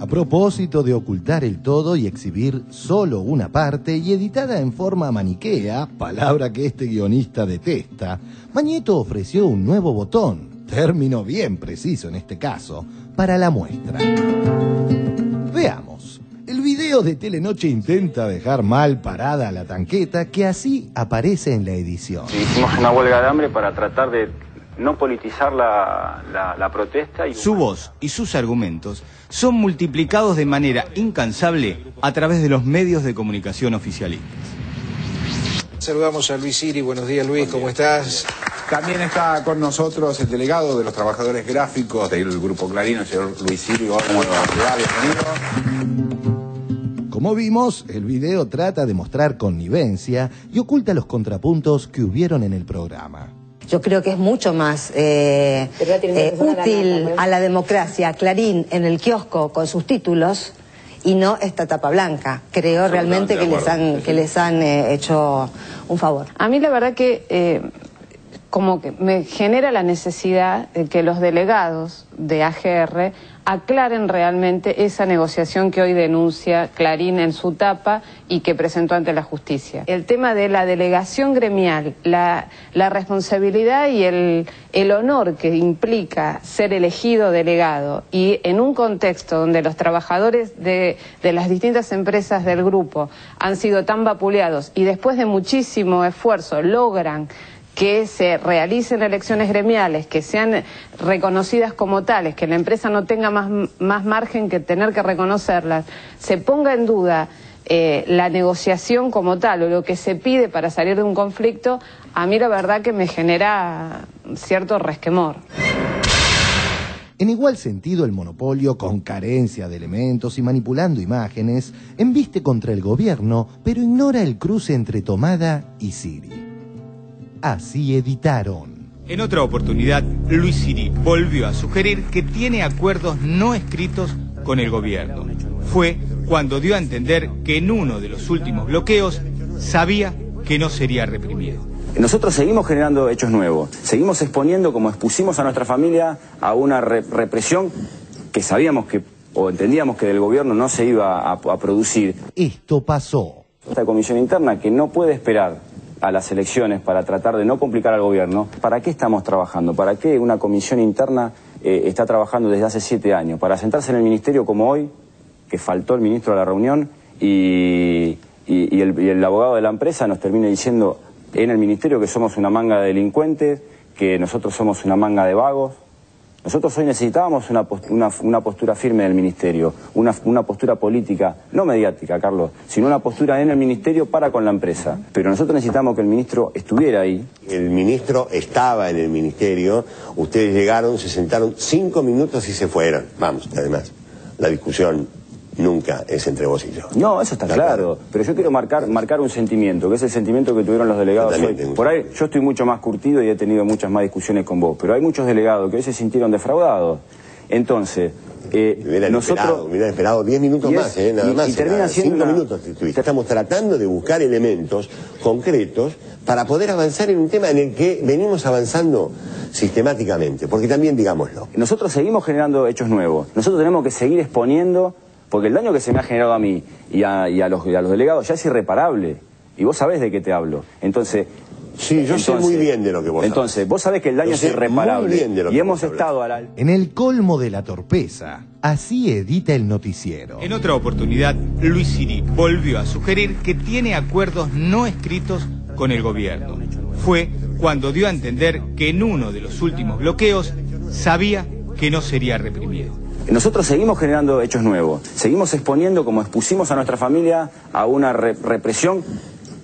A propósito de ocultar el todo y exhibir solo una parte y editada en forma maniquea, palabra que este guionista detesta, Mañeto ofreció un nuevo botón, término bien preciso en este caso, para la muestra. Veamos. El video de Telenoche intenta dejar mal parada a la tanqueta que así aparece en la edición. Hicimos una huelga de hambre para tratar de no politizar la protesta. Su voz y sus argumentos son multiplicados de manera incansable a través de los medios de comunicación oficialistas. Saludamos a Luis Siri. Buenos días, Luis, ¿cómo estás? También está con nosotros el delegado de los trabajadores gráficos del Grupo Clarín, el señor Luis Siri. Hola, bienvenido. Como vimos, el video trata de mostrar connivencia y oculta los contrapuntos que hubieron en el programa. Yo creo que es mucho más útil a la democracia Clarín en el kiosco con sus títulos y no esta tapa blanca. Creo realmente que les han hecho un favor. A mí la verdad que como que me genera la necesidad de que los delegados de AGR aclaren realmente esa negociación que hoy denuncia Clarín en su tapa y que presentó ante la justicia. El tema de la delegación gremial, la responsabilidad y el honor que implica ser elegido delegado y en un contexto donde los trabajadores de las distintas empresas del grupo han sido tan vapuleados y después de muchísimo esfuerzo logran que se realicen elecciones gremiales, que sean reconocidas como tales, que la empresa no tenga más margen que tener que reconocerlas, se ponga en duda la negociación como tal o lo que se pide para salir de un conflicto, a mí la verdad que me genera cierto resquemor. En igual sentido, el monopolio, con carencia de elementos y manipulando imágenes, embiste contra el gobierno, pero ignora el cruce entre Tomada y Siri. Así editaron. En otra oportunidad, Luis Siri volvió a sugerir que tiene acuerdos no escritos con el gobierno. Fue cuando dio a entender que en uno de los últimos bloqueos sabía que no sería reprimido. Nosotros seguimos generando hechos nuevos, seguimos exponiendo, como expusimos a nuestra familia, a una represión que sabíamos que, o entendíamos que del gobierno no se iba a producir. Esto pasó. Esta comisión interna que no puede esperar a las elecciones para tratar de no complicar al gobierno, ¿para qué estamos trabajando? ¿Para qué una comisión interna está trabajando desde hace 7 años? Para sentarse en el ministerio como hoy, que faltó el ministro a la reunión, y el abogado de la empresa nos termina diciendo en el ministerio que somos una manga de delincuentes, que nosotros somos una manga de vagos. Nosotros hoy necesitábamos una postura firme del ministerio, una postura política, no mediática, Carlos, sino una postura en el ministerio para con la empresa. Pero nosotros necesitamos que el ministro estuviera ahí. El ministro estaba en el ministerio, ustedes llegaron, se sentaron 5 minutos y se fueron. Vamos, además, la discusión nunca es entre vos y yo. No, eso está claro. Pero yo quiero marcar un sentimiento, que es el sentimiento que tuvieron los delegados hoy. Por ahí yo estoy mucho más curtido y he tenido muchas más discusiones con vos, pero hay muchos delegados que hoy se sintieron defraudados. Entonces, nosotros... Hubieran esperado 10 minutos más, nada más. Y termina siendo 5 minutos. Estamos tratando de buscar elementos concretos para poder avanzar en un tema en el que venimos avanzando sistemáticamente, porque también digámoslo. Nosotros seguimos generando hechos nuevos. Nosotros tenemos que seguir exponiendo, porque el daño que se me ha generado a mí y a los delegados ya es irreparable. Y vos sabés de qué te hablo. Entonces... Sí, yo sé muy bien de lo que vos sabés. Entonces, vos sabés que el daño es irreparable. Muy bien de lo que y hemos estado a la... En el colmo de la torpeza, así edita el noticiero. En otra oportunidad, Luis Siri volvió a sugerir que tiene acuerdos no escritos con el gobierno. Fue cuando dio a entender que en uno de los últimos bloqueos sabía que no sería reprimido. Nosotros seguimos generando hechos nuevos, seguimos exponiendo, como expusimos a nuestra familia, a una represión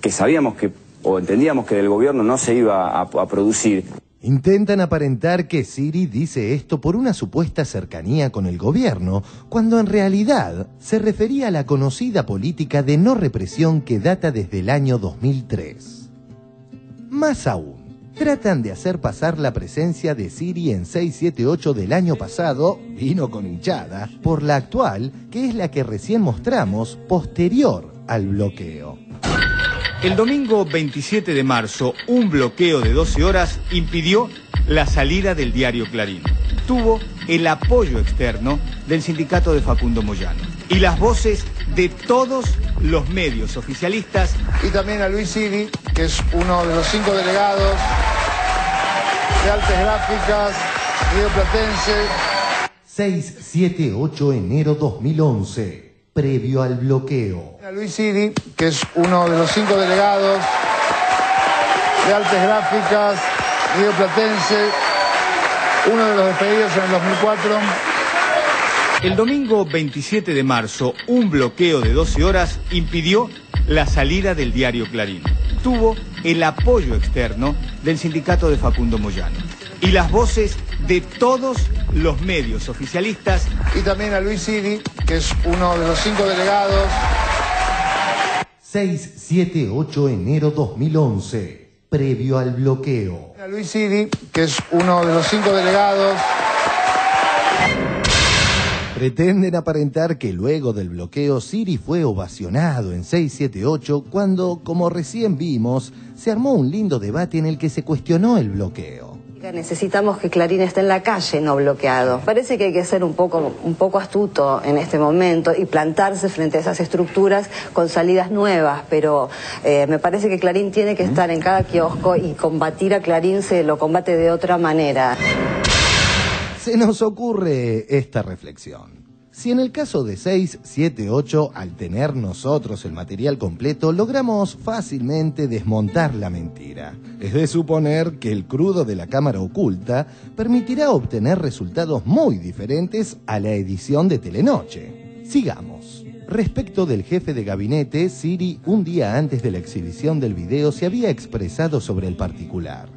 que sabíamos que, o entendíamos que del gobierno no se iba a producir. Intentan aparentar que Siri dice esto por una supuesta cercanía con el gobierno, cuando en realidad se refería a la conocida política de no represión que data desde el año 2003. Más aún, tratan de hacer pasar la presencia de Siri en 678 del año pasado, vino con hinchada, por la actual, que es la que recién mostramos, posterior al bloqueo. El domingo 27 de marzo, un bloqueo de 12 horas impidió la salida del diario Clarín. Tuvo el apoyo externo del sindicato de Facundo Moyano y las voces de todos los medios oficialistas. Y también a Luis Siri, que es uno de los 5 delegados de Artes Gráficas, rioplatense. 678 enero 2011, previo al bloqueo. A Luis Siri, que es uno de los 5 delegados de Artes Gráficas, rioplatense, uno de los despedidos en el 2004. El domingo 27 de marzo, un bloqueo de 12 horas impidió la salida del diario Clarín. Tuvo el apoyo externo del sindicato de Facundo Moyano y las voces de todos los medios oficialistas. Y también a Luis Siri, que es uno de los 5 delegados. 678 enero 2011, previo al bloqueo. A Luis Siri, que es uno de los 5 delegados. Pretenden aparentar que luego del bloqueo Siri fue ovacionado en 678 cuando, como recién vimos, se armó un lindo debate en el que se cuestionó el bloqueo. Necesitamos que Clarín esté en la calle, no bloqueado. Parece que hay que ser un poco astuto en este momento y plantarse frente a esas estructuras con salidas nuevas, pero me parece que Clarín tiene que estar en cada kiosco y combatir a Clarín se lo combate de otra manera. Se nos ocurre esta reflexión. Si en el caso de 678, al tener nosotros el material completo, logramos fácilmente desmontar la mentira, es de suponer que el crudo de la cámara oculta permitirá obtener resultados muy diferentes a la edición de Telenoche. Sigamos. Respecto del jefe de gabinete, Siri, un día antes de la exhibición del video, se había expresado sobre el particular.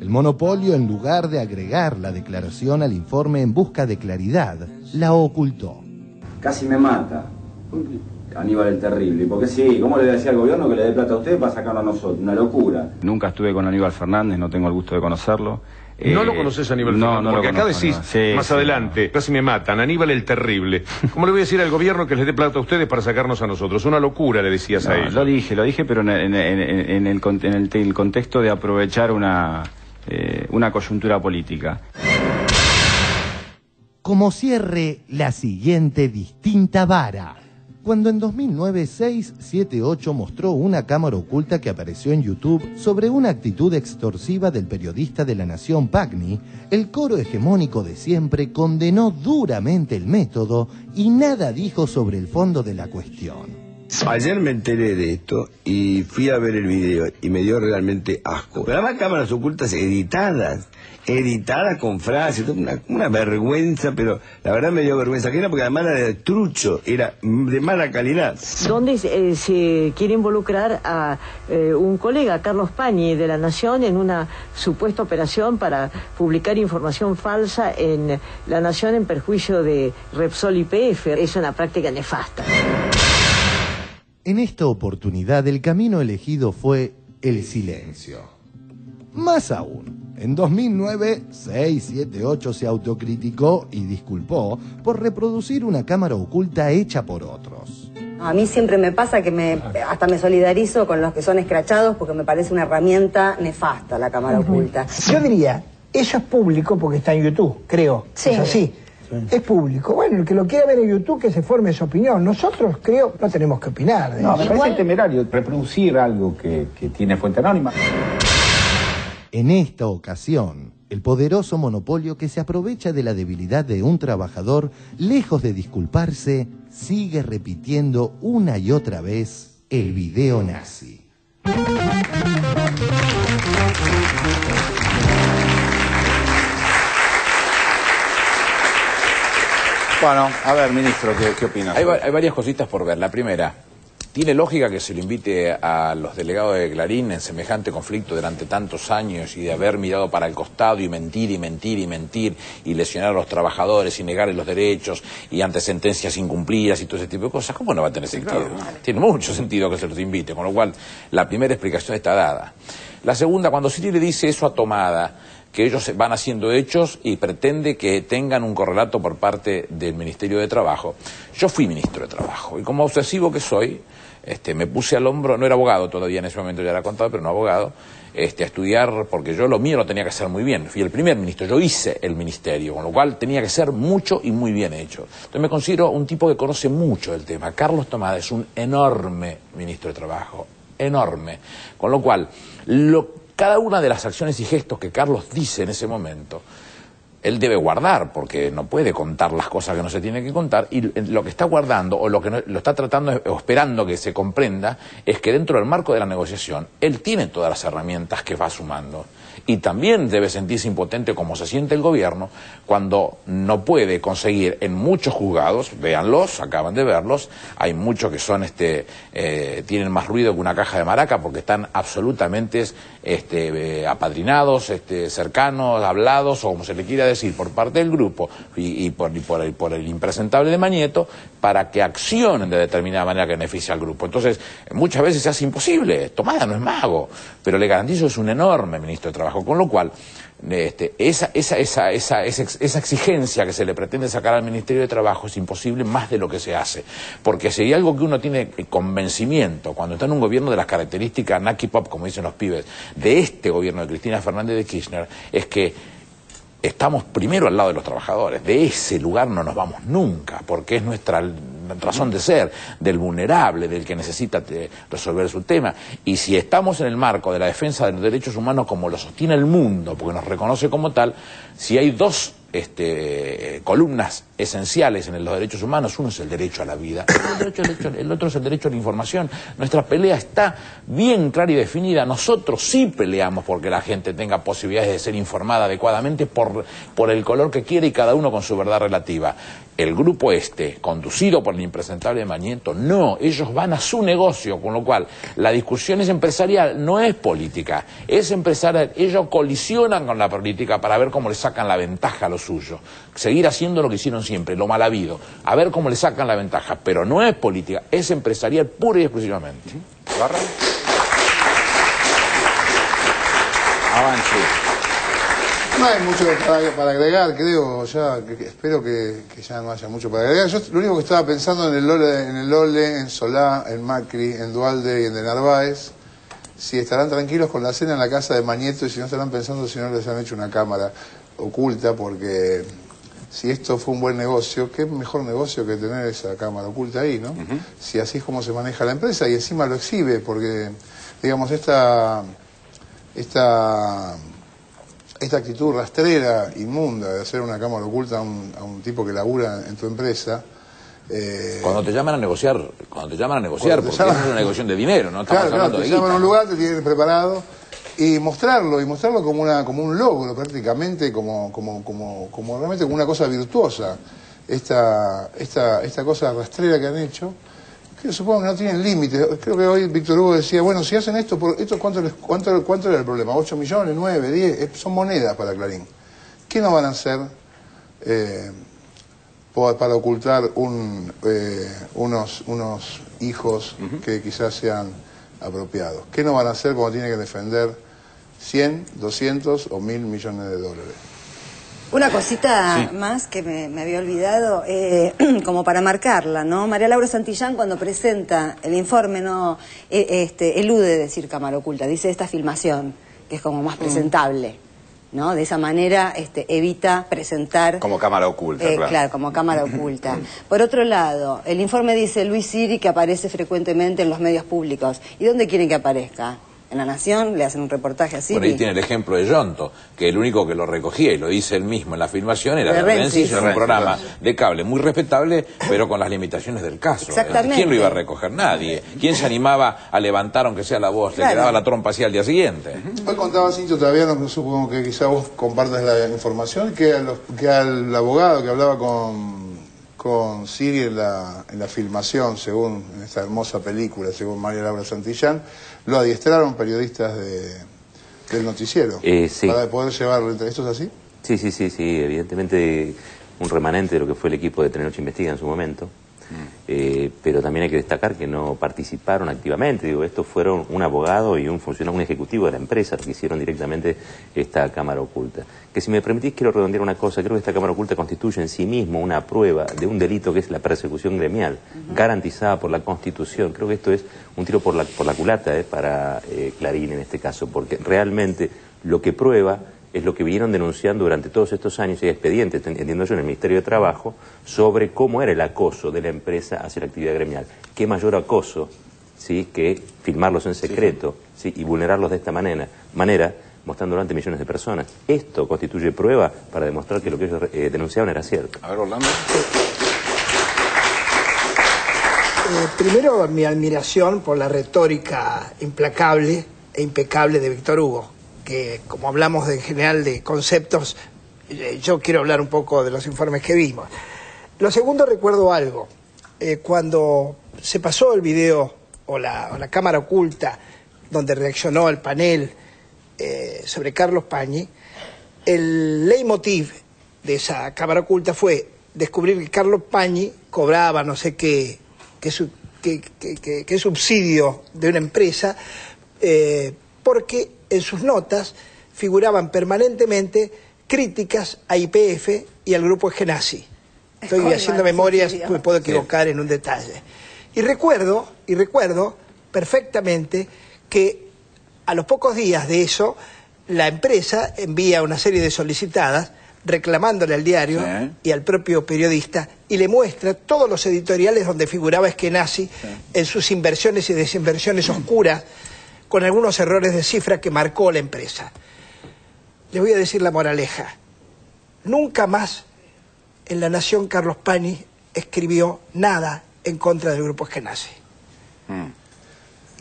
El monopolio, en lugar de agregar la declaración al informe en busca de claridad, la ocultó. Casi me mata Aníbal el Terrible, porque sí, ¿cómo le decía al gobierno que le dé plata a usted para sacarlo a nosotros? Una locura. Nunca estuve con Aníbal Fernández, no tengo el gusto de conocerlo. ¿No lo conoces, Aníbal Fernández? No, porque lo acá conozco, decís, no. Sí, más adelante, casi me matan, Aníbal el Terrible. ¿Cómo le voy a decir al gobierno que les dé plata a ustedes para sacarnos a nosotros? Una locura, le decías a ellos. Lo dije, pero en el contexto de aprovechar una coyuntura política. Como cierre, la siguiente distinta vara. Cuando en 2009 678 mostró una cámara oculta que apareció en YouTube sobre una actitud extorsiva del periodista de La Nación Pagni, el coro hegemónico de siempre condenó duramente el método y nada dijo sobre el fondo de la cuestión. Ayer me enteré de esto y fui a ver el video y me dio realmente asco. Pero además cámaras ocultas editadas con frases, una vergüenza, pero la verdad me dio vergüenza ajena porque además era de trucho, era de mala calidad. Donde se quiere involucrar a un colega, Carlos Pañi, de La Nación, en una supuesta operación para publicar información falsa en La Nación en perjuicio de Repsol YPF. Es una práctica nefasta. En esta oportunidad el camino elegido fue el silencio. Más aún, en 2009, 678 se autocriticó y disculpó por reproducir una cámara oculta hecha por otros. A mí siempre me pasa que hasta me solidarizo con los que son escrachados porque me parece una herramienta nefasta la cámara oculta. Yo diría, eso es público porque está en YouTube, creo. Sí. Es así. Es público. Bueno, el que lo quiera ver en YouTube que se forme su opinión. Nosotros, creo, no tenemos que opinar. No, me parece temerario reproducir algo que tiene fuente anónima. En esta ocasión, el poderoso monopolio que se aprovecha de la debilidad de un trabajador, lejos de disculparse, sigue repitiendo una y otra vez el video nazi. Bueno, a ver, ministro, ¿qué opina? Hay varias cositas por ver. La primera, ¿tiene lógica que se lo invite a los delegados de Clarín en semejante conflicto durante tantos años y de haber mirado para el costado y mentir y lesionar a los trabajadores y negarles los derechos y ante sentencias incumplidas y todo ese tipo de cosas? ¿Cómo no va a tener sentido? Claro. Tiene mucho sentido que se los invite, con lo cual la primera explicación está dada. La segunda, cuando Siri le dice eso a Tomada, que ellos van haciendo hechos y pretende que tengan un correlato por parte del Ministerio de Trabajo. Yo fui ministro de Trabajo y como obsesivo que soy, me puse al hombro, no era abogado todavía en ese momento, ya era contador, pero no abogado, a estudiar, porque yo lo mío lo tenía que hacer muy bien. Fui el primer ministro, yo hice el ministerio, con lo cual tenía que ser mucho y muy bien hecho. Entonces me considero un tipo que conoce mucho del tema. Carlos Tomada es un enorme ministro de Trabajo, enorme. Con lo cual, cada una de las acciones y gestos que Carlos dice en ese momento, él debe guardar, porque no puede contar las cosas que no se tienen que contar, y lo que está guardando, o lo que lo está tratando o esperando que se comprenda, es que dentro del marco de la negociación, él tiene todas las herramientas que va sumando. Y también debe sentirse impotente como se siente el gobierno cuando no puede conseguir en muchos juzgados, véanlos, acaban de verlos, hay muchos que son tienen más ruido que una caja de maraca porque están absolutamente apadrinados, cercanos, hablados, o como se le quiera decir, por parte del grupo y por el impresentable de Mañeto, para que accionen de determinada manera que beneficie al grupo. Entonces, muchas veces se hace imposible. Tomada no es mago, pero le garantizo que es un enorme ministro de Trabajo, con lo cual esa exigencia que se le pretende sacar al Ministerio de Trabajo es imposible más de lo que se hace, porque si hay algo que uno tiene convencimiento cuando está en un gobierno de las características Naki Pop, como dicen los pibes, de este gobierno de Cristina Fernández de Kirchner, es que estamos primero al lado de los trabajadores. De ese lugar no nos vamos nunca, porque es nuestra razón de ser, del vulnerable, del que necesita resolver su tema. Y si estamos en el marco de la defensa de los derechos humanos como lo sostiene el mundo, porque nos reconoce como tal, si hay dos columnas esenciales en los derechos humanos. Uno es el derecho a la vida, el otro es el derecho a la información. Nuestra pelea está bien clara y definida. Nosotros sí peleamos porque la gente tenga posibilidades de ser informada adecuadamente por el color que quiere y cada uno con su verdad relativa. El grupo conducido por el impresentable Mañeto, no, ellos van a su negocio, con lo cual la discusión es empresarial, no es política, es empresarial. Ellos colisionan con la política para ver cómo le sacan la ventaja a lo suyo, seguir haciendo lo que hicieron siempre, lo mal habido, a ver cómo le sacan la ventaja, pero no es política, es empresarial pura y exclusivamente. ¿Barra? Avance. No hay mucho para agregar, creo, espero que ya no haya mucho para agregar. Yo lo único que estaba pensando en el Ole, en Solá, en Macri, en Duhalde y en de Narváez, si estarán tranquilos con la cena en la casa de Mañeto y si no estarán pensando si no les han hecho una cámara oculta, porque si esto fue un buen negocio, qué mejor negocio que tener esa cámara oculta ahí, ¿no? Si así es como se maneja la empresa y encima lo exhibe, porque, digamos, esta actitud rastrera, inmunda, de hacer una cámara oculta a un tipo que labura en tu empresa. Cuando te llaman a negociar, porque es una negociación de dinero, ¿no? Estamos hablando de te guita. llaman a un lugar, te tienen preparado, y mostrarlo como un logro prácticamente, como realmente como una cosa virtuosa. Esta cosa rastrera que han hecho, que supongo que no tienen límites. Creo que hoy Víctor Hugo decía, bueno, si hacen esto ¿cuánto era el problema? ¿8 millones, 9, 10? Son monedas para Clarín. ¿Qué no van a hacer para ocultar unos hijos que quizás sean apropiados? ¿Qué no van a hacer cuando tienen que defender 100, 200 o 1.000 millones de dólares? Una cosita más que me había olvidado, como para marcarla, ¿no? María Laura Santillán, cuando presenta el informe, no elude decir cámara oculta, dice esta filmación, que es como más presentable, ¿no? De esa manera evita presentar... Como cámara oculta, claro. Claro, como cámara oculta. Por otro lado, el informe dice Luis Siri que aparece frecuentemente en los medios públicos. ¿Y dónde quieren que aparezca? En La Nación le hacen un reportaje así. Bueno, ahí tiene el ejemplo de Yonto, que el único que lo recogía, y lo dice él mismo en la filmación, era Renzi, en un programa de cable muy respetable, pero con las limitaciones del caso. Exactamente. ¿Quién lo iba a recoger? Nadie. ¿Quién se animaba a levantar, aunque sea la voz? Le quedaba la trompa así al día siguiente. Hoy contaba Cincho, todavía no supongo que quizá vos compartas la información, que al abogado que hablaba con Siri en la filmación, según en esta hermosa película, según María Laura Santillán, lo adiestraron periodistas del noticiero para poder llevarlo. ¿Esto es así? Sí, evidentemente un remanente de lo que fue el equipo de Telenoche Investiga en su momento. Pero también hay que destacar que no participaron activamente. Digo, estos fueron un abogado y un funcionario, un ejecutivo de la empresa que hicieron directamente esta cámara oculta. Que si me permitís quiero redondear una cosa. Creo que esta cámara oculta constituye en sí mismo una prueba de un delito que es la persecución gremial, garantizada por la Constitución. Creo que esto es un tiro por la culata para Clarín en este caso, porque realmente lo que prueba es lo que vinieron denunciando durante todos estos años, y hay expedientes, entiendo yo, en el Ministerio de Trabajo, sobre cómo era el acoso de la empresa hacia la actividad gremial. ¿Qué mayor acoso que filmarlos en secreto y vulnerarlos de esta manera, mostrándolo ante millones de personas? Esto constituye prueba para demostrar que lo que ellos denunciaban era cierto. A ver, Orlando. Primero, mi admiración por la retórica implacable e impecable de Víctor Hugo, que como hablamos en general de conceptos, yo quiero hablar un poco de los informes que vimos. Lo segundo, recuerdo algo. Cuando se pasó el video o la cámara oculta donde reaccionó el panel sobre Carlos Pañi, el leitmotiv de esa cámara oculta fue descubrir que Carlos Pañi cobraba no sé qué subsidio de una empresa, porque en sus notas figuraban permanentemente críticas a YPF y al grupo Eskenazi. Estoy haciendo memorias, me puedo equivocar en un detalle. Y recuerdo perfectamente que a los pocos días de eso, la empresa envía una serie de solicitadas reclamándole al diario y al propio periodista, y le muestra todos los editoriales donde figuraba Eskenazi en sus inversiones y desinversiones oscuras, con algunos errores de cifra que marcó la empresa. Les voy a decir la moraleja. Nunca más en La Nación Carlos Pañi escribió nada en contra del Grupo Eskenazi.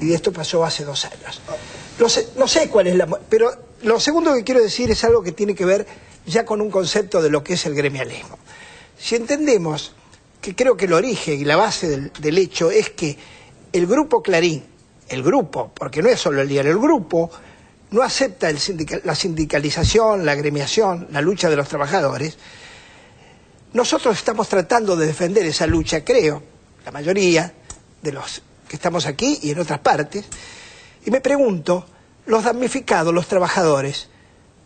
Y esto pasó hace 2 años. No sé cuál es la... Pero lo segundo que quiero decir es algo que tiene que ver ya con un concepto de lo que es el gremialismo. Si entendemos que creo que el origen y la base del hecho es que el Grupo Clarín, el grupo, porque no es solo el diario, el grupo no acepta la sindicalización, la agremiación, la lucha de los trabajadores, nosotros estamos tratando de defender esa lucha, creo, la mayoría de los que estamos aquí y en otras partes, y me pregunto, los damnificados, los trabajadores,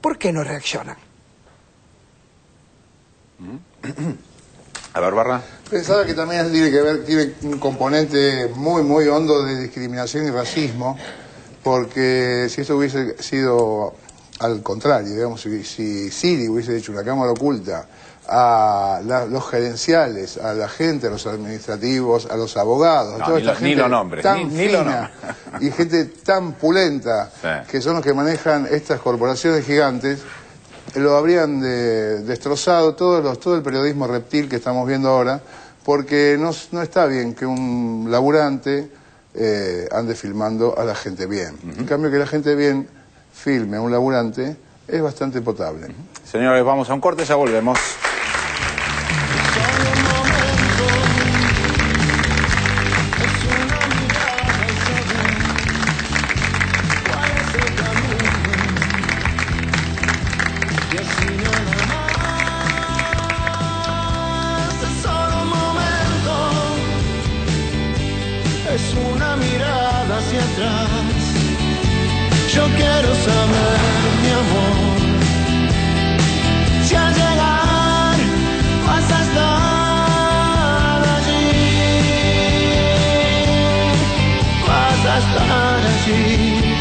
¿por qué no reaccionan? A ver, Barra. Pensaba que también tiene un componente muy, muy hondo de discriminación y racismo, porque si esto hubiese sido al contrario, digamos, si Siri hubiese hecho una cámara oculta a los gerenciales, a la gente, a los administrativos, a los abogados, No, toda esta ni gente lo nombres, tan ni lo fina y gente tan pulenta, que son los que manejan estas corporaciones gigantes, lo habrían destrozado todo el periodismo reptil que estamos viendo ahora, porque no está bien que un laburante ande filmando a la gente bien. En cambio, que la gente bien filme a un laburante es bastante potable. Señores, vamos a un corte, ya volvemos. Es una mirada hacia atrás. Yo quiero saber, mi amor, si al llegar vas a estar allí, vas a estar allí.